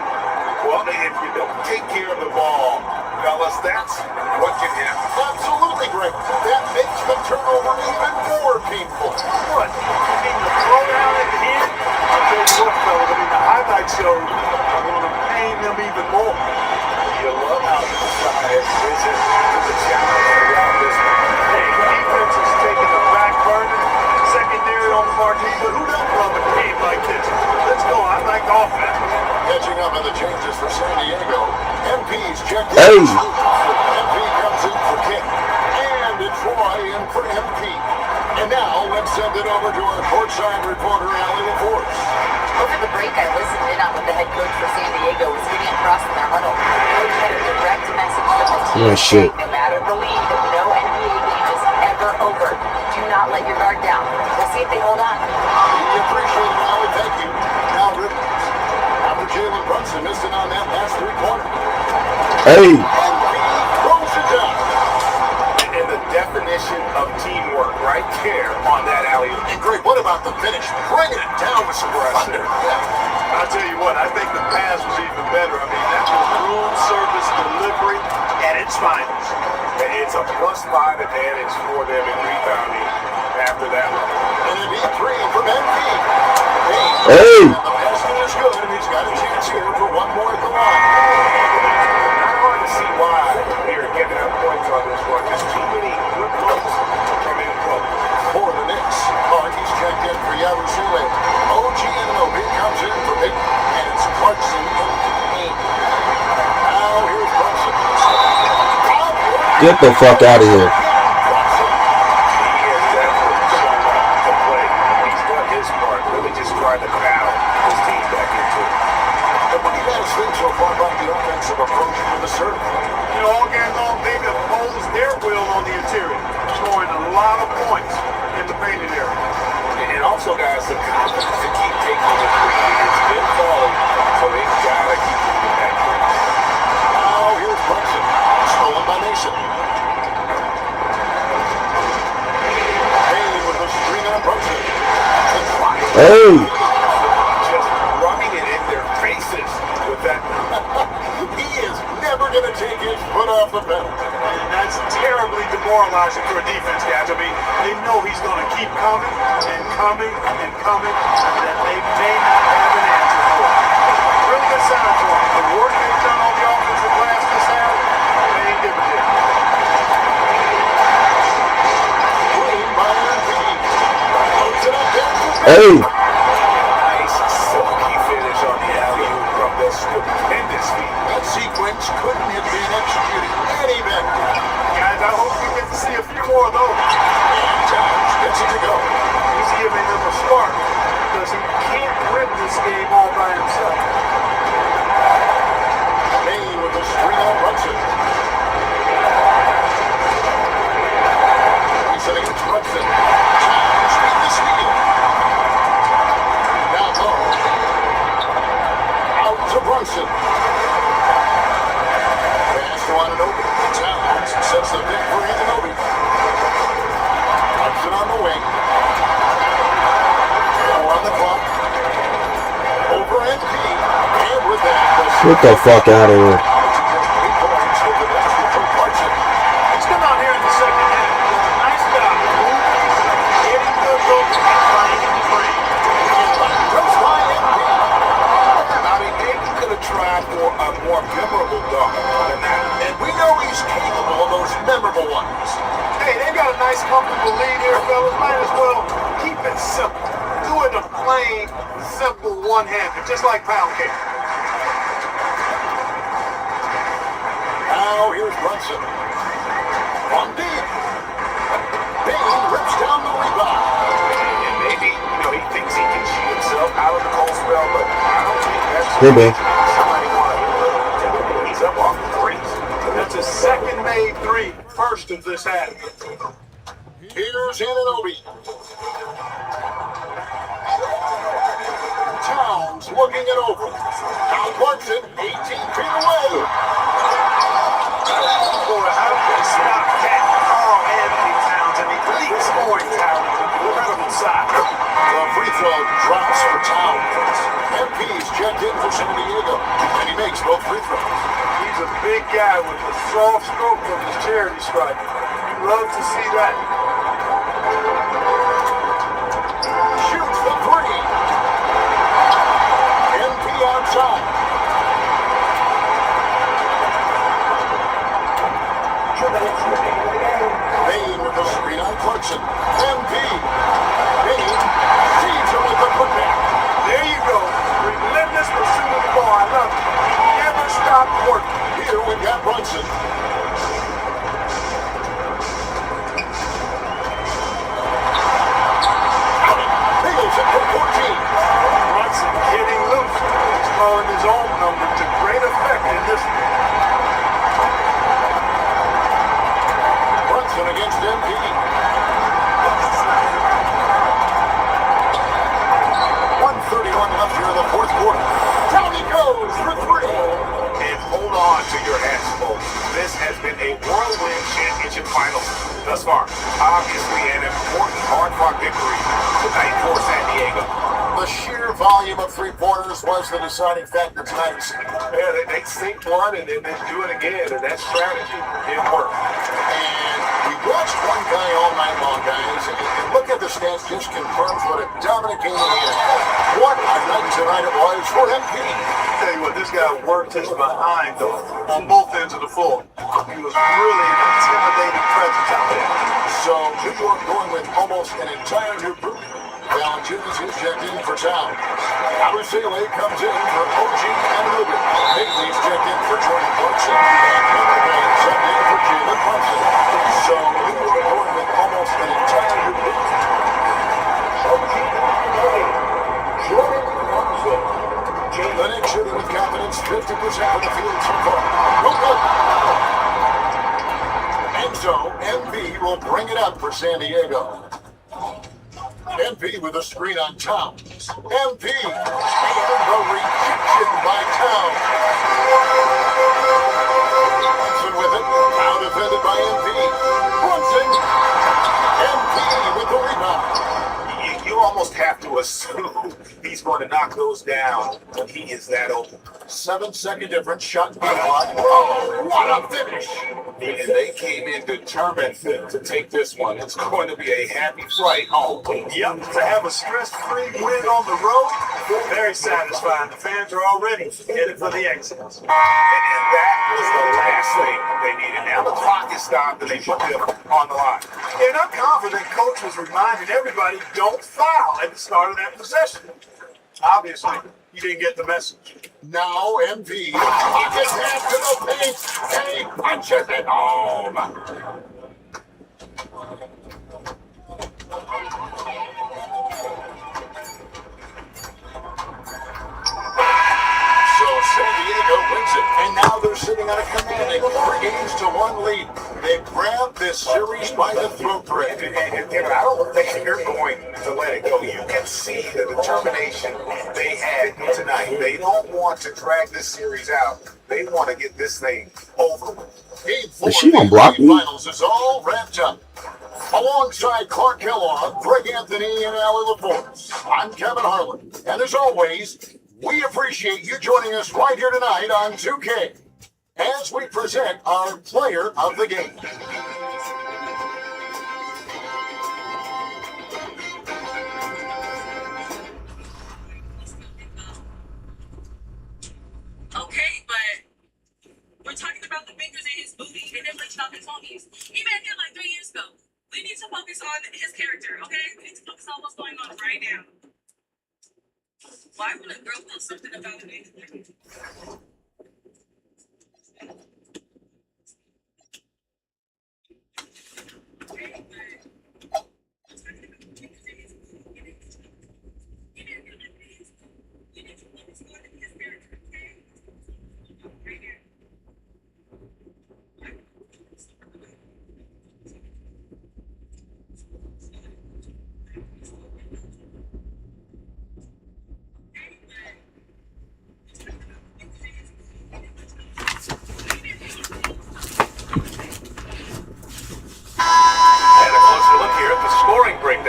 Well, if you don't take care of the ball, fellas, that's what can happen. Absolutely great. That makes the turnover even more painful. What? You mean the throwdown at the end? I'll tell you what, fellas, I mean, the highlight shows are going to pain them even more. You love how each side has risen to the challenge throughout this one. Hey, defense is taking the back burner, secondary on the marquee, but who doesn't love a game like this? Let's go. I like offense. Catching up on the changes for San Diego. MP's checked in. Hey. MP comes in for Kick. And it's Roy in for MP. And now let's send it over to our courtside reporter, Allie LaForce. Over the break, I listened in on what the head coach for San Diego was getting across in their huddle. Coach had a direct message from the team Yeah, shit. saying no matter the lead, no NBA game is ever over. Do not let your guard down. We'll see if they hold on. We appreciate it, Allie. Thank you. Now, Rivers. After Jalen Brunson missing on that last three-pointer. Hey. MP throws it down. And the definition of teamwork right there on that alley-oop. And great, what about the finish? Bringing it down with some thunder. Yeah. I'll tell you what, I think the pass was even better. I mean, that was room service delivery at its finest. And it's a +5 advantage for them in rebounding after that one. And it'd be 3 from MP. Hey. The basket is good, and he's got a chance here for one more at the line. Not hard to see why they're giving up points on this one. Just too many good looks from in close. For the Knicks, he's checked in for Yabusele. OG Anunoby comes in for Big, and it's Clarkson in for Payne. Now here's Clarkson. Get the fuck out of here. He has definitely shown up to play. He's done his part, really just trying to battle his team back into it. And what do you guys think so far about the offensive approach for the serve? You know, all game long, they've imposed their will on the interior, scoring a lot of points in the painted area. And also, guys, the confidence to keep taking the three. It's been falling, so they gotta keep moving that quick. Now here's Brunson. Stolen by Mason. Payne with a screen on Brunson. Hey. Just rubbing it in their faces with that. He is never going to take his foot off the pedal. And that's terribly demoralizing for a defense, guys. I mean, they know he's going to keep coming and coming and coming, and that they may not have an answer for it. Really good sign for him. The work they've done on the offensive glass this half, they ain't give a damn. Green by MP. Puts it up there. Hey. Nice silky finish on the alley-oop from the stupendous feet. That sequence couldn't have been executed any better. Guys, I hope we get to see a few more of those. And Towns gets it to go. He's giving them a spark because he can't win this game all by himself. Payne with a screen on Brunson. He's sitting against Brunson. Towns beat the steal. Now low. Out to Brunson. Pass to Anunoby. Towns sets the pick for Anunoby. Brunson on the wing. 4 on the clock. Over MP. And with that, Get the fuck out of here. He's come out here in the second half and done a nice job moving, getting good looks, and playing in the frame. I mean, maybe you could have tried for a more memorable dunk than that. And we know he's capable of those memorable ones. Hey, they've got a nice, comfortable lead here, fellas. Might as well keep it simple. Do it a plain, simple one-hander, just like pound cake. Now here's Brunson. From deep. Payne rips down the rebound. And maybe, he thinks he can shoot himself out of the cold spell, but I don't think that's Hey, man. somebody wanted. He's up off the threes. That's a second-made three, first of this half. Here's Anunoby. looking it over. Now Clarkson, 18 feet away. For how to stop that Carl Anthony Towns and elite scoring talent. Incredible side. The free throw drops for Towns. MP's checked in for San Diego, and he makes both free throws. He's a big guy with a soft stroke from his charity stripe. You love to see that. Shoots the three. MP outside. Bain with the screen on Clarkson. MP. Bain feeds him with the putback. There you go. Relentless pursuit of the ball. I love it. He never stopped working. Here we got Brunson. Nails it for 14. Brunson getting loose. He's calling his own number to great effect in this one. Brunson against MP. 1:31 left here in the fourth quarter. Down he goes for three. And hold on to your hats, folks. This has been a whirlwind championship final thus far. Obviously, an important hard-fought victory tonight for San Diego. The sheer volume of three-pointers was the deciding factor tonight. Yeah, they sink one and then they do it again, and that strategy didn't work. And we watched one guy all night long, guys, and look at the stats, just confirms what a dominant game he is. What a night tonight it was for MP. Tell you what, this guy worked his behind though on both ends of the floor. He was really an intimidating presence out there. So New York going with almost an entire new group. Valanciunas is checked in for Towns. Abusele comes in for OG and Rubin. Higley's checked in for Jordan Clarkson. And Henry Bain checked in for Jalen Brunson. So New York going with almost an entire new group. OG Jordan Clarkson. The Knicks shooting with confidence, 50% from the field so far. No good. And so MP will bring it up for San Diego. MP with a screen on Towns. MP and the rejection by Towns. Brunson with it. Now defended by MP. Brunson. MP with the rebound. You almost have to assume he's going to knock those down when he is that open. 7-second difference. Shot by block. Oh, what a finish. And they came in determined to take this one. It's going to be a happy flight home. Yep, to have a stress-free win on the road, very satisfying. The fans are already headed for the exits. And that was the last thing they needed. Now the clock is stopped and they put them on the line. And I'm confident Coach was reminding everybody, don't foul at the start of that possession. Obviously, you didn't get the message. Now MP. Pocket pass to the paint. And he punches it home. So San Diego wins it. And now they're sitting on a commanding 3-1 lead. They grabbed this series by the throat thread. And I don't think they're going to let it go. You can see the determination they had tonight. They don't want to drag this series out. They want to get this thing over with. Game 4 Is she of gonna the block NBA me? Finals is all wrapped up. Alongside Clark Kellogg, Greg Anthony, and Allie LaForce, I'm Kevin Harlan. And as always, we appreciate you joining us right here tonight on 2K as we present our player of the game. Okay, but we're talking about the fingers in his booty and then bleaching off his homies. He made it like 3 years ago. We need to focus on his character, okay? We need to focus on what's going on right now. Why would a girl feel something about it?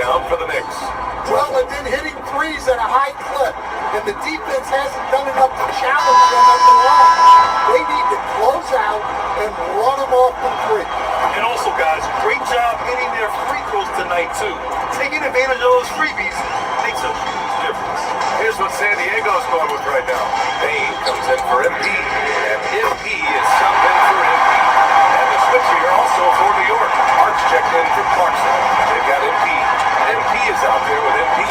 down for the Knicks. Well, they've been hitting threes at a high clip, and the defense hasn't done enough to challenge them at the line. They need to close out and run them off the three. And also, guys, great job hitting their free throws tonight, too. Taking advantage of those freebies makes a huge difference. Here's what San Diego's going with right now. Payne comes in for MP, and MP is subbed in for MP. And the switch here also for New York. Arch checked in for Clarkson. They've got MP. MP is out there with MP.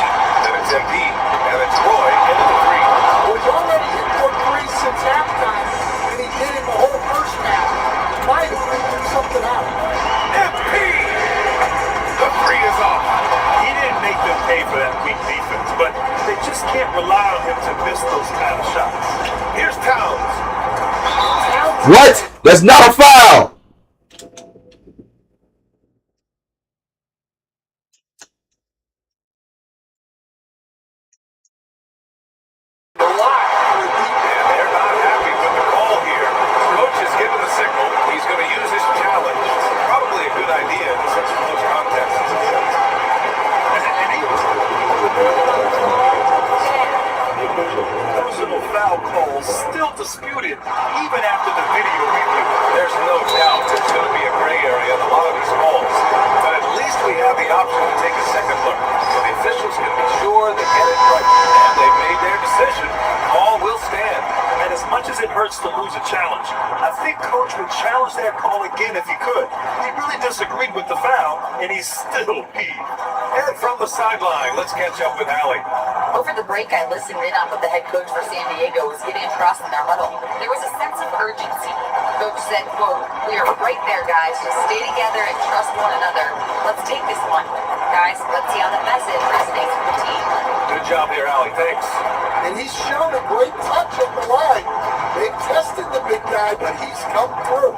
Then it's MP, and it's Roy into the three. Well, he's already hit 4 threes since halftime, and he did in the whole first half. Might have figured something out. MP! The three is off. He didn't make them pay for that weak defense, but they just can't rely on him to miss those kind of shots. Here's Towns. What? That's not a foul. And they're not happy with the call here. Coach has given the signal. He's going to use his challenge. Probably a good idea in such a close contest. Personal foul calls still disputed even after the video review. There's no doubt there's going to be a gray area in a lot of these calls. But at least we have the option to take a second look. So the officials can be sure they get it right. And they've made their decision. Call will stand. And as much as it hurts to lose a challenge, I think Coach would challenge that call again if he could. He really disagreed with the foul, and he's still peeved. And from the sideline, let's catch up with Allie. Over the break, I listened in on what the head coach for San Diego was getting across in their huddle. There was a sense of urgency. Coach said, quote, "We are right there, guys. Just stay together and trust one another. Let's take this one. Guys, let's see how the message resonates with the team." Good job there, Allie. Thanks. And he's shown a great touch at the line. They've tested the big guy, but he's come through.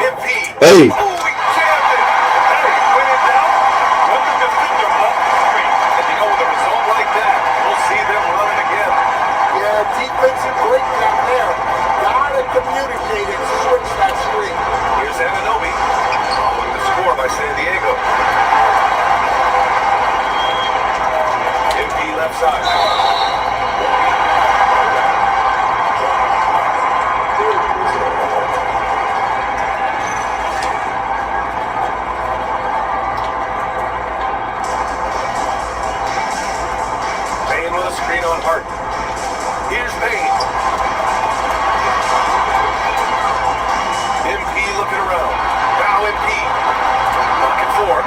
MP. Hey. Oh, we jammed it. Hey, when in doubt, run the defender off the screen. And you know, with a result like that, we'll see them run it again. Yeah, defensive breakdown there. Gotta communicate and switch that screen. Here's Anunoby. Following the score by San Diego. MP left side. Payne with a screen on Hart. Here's Payne. MP looking around. Now MP. Pocket 4.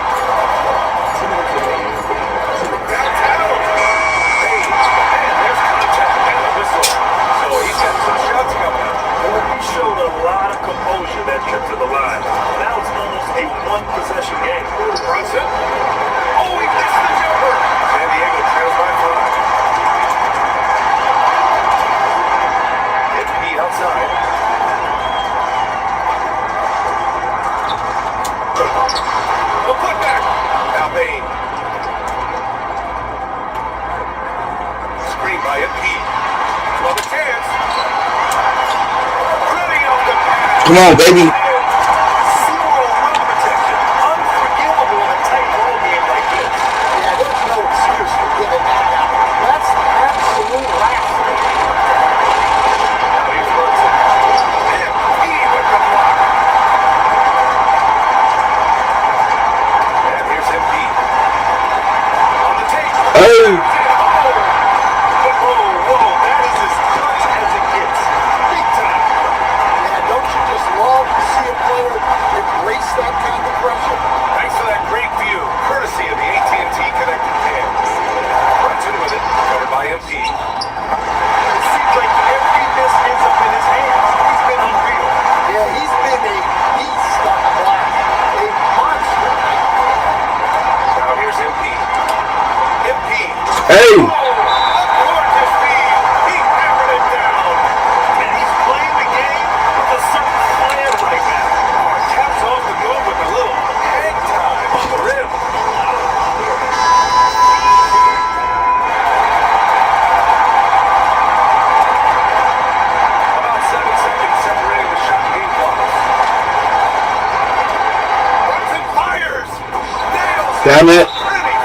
Downtown. Payne. And there's contact and a whistle. So he's got some shots coming up. He showed a lot of composure that trip to the line. Now it's almost a one-possession game. Brunson. Oh, he missed the jumper. San Diego trails by 5. MP outside. The putback. Now Payne. Screen by MP. Another chance. Pretty off the pass. Come on, baby. Zero rim protection. Unforgivable in a tight ball game like this. Yeah, there's no excuse for giving that out. That's absolute last. Now here's Brunson. MP with the block. And here's MP. On the tape. Hey. Whoa, that is as clutch as it gets. Big time. Yeah, don't you just love to see a player embrace that kind of pressure? Thanks for that great view, courtesy of the AT&T Connected Cams. Brunson with it, covered by MP. It seems like every miss ends up in his hands. He's been unreal. Yeah, he's been a beast on the glass. A monster. Now here's MP. MP. Hey. Gorgeous feed. He hammered it down. And he's playing the game with a certain flair right now. Caps off the goal with a little hang time on the rim. About 7 seconds separating the shot game clocks. Brunson fires. Nails. Damn it. Pretty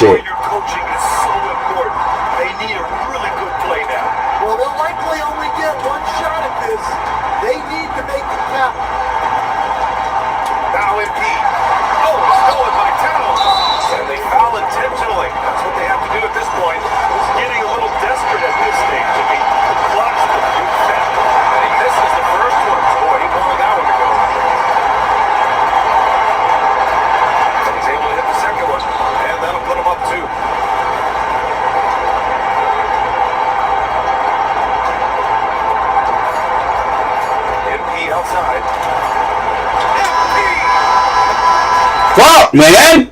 shit. Your coaching is so important. They need a really good play now. Well, they'll likely only get one shot at this. They need to make it count. Now MP. Oh, stolen by Towns. And they foul intentionally. That's what they have to do at this point. He's getting a little desperate at this stage. I mean, the clock's the big factor. And he misses the first one. Boy, he wanted that one to go. And he's able to hit the second one. And that'll put him up 2. MP outside. MP! Fuck, man.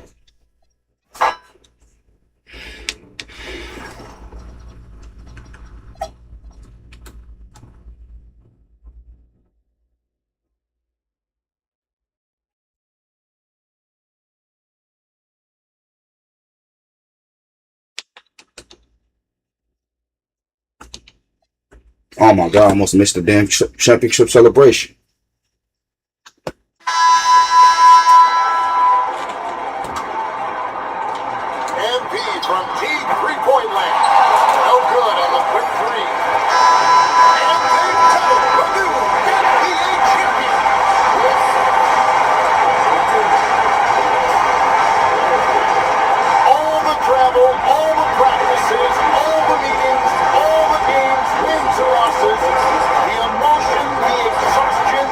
Oh my God, I almost missed the damn championship celebration. MP from deep three-point land. No good on the quick three. And they've done it. The new NBA champion. All the travel, all the practices, all the meetings, all the games, wins or losses, the emotion, the exhaustion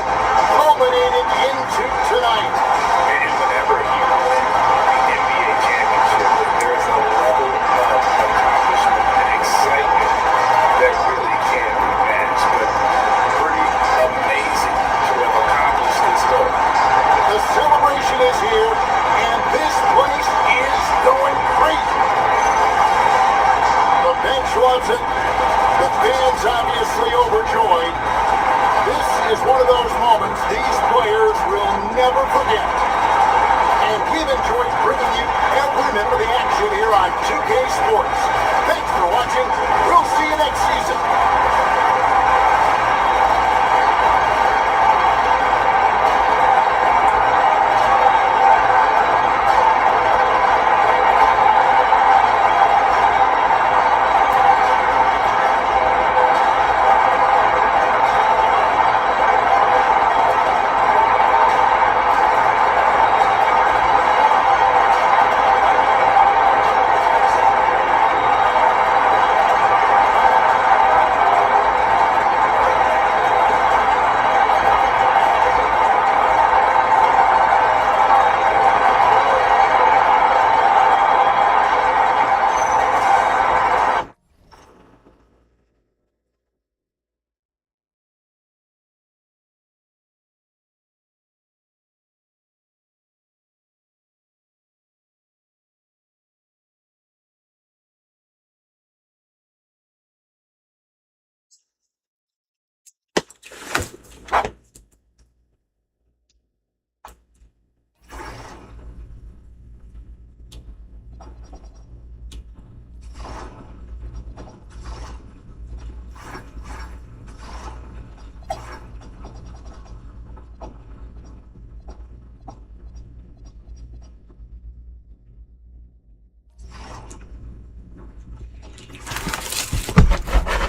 culminated into tonight. And whenever you win the NBA championship, there's a level of accomplishment and excitement that really can't be matched. But pretty amazing to have accomplished this goal. The celebration is here, and this place is going crazy. The bench wasn't. The fans obviously overjoyed. This is one of those moments these players will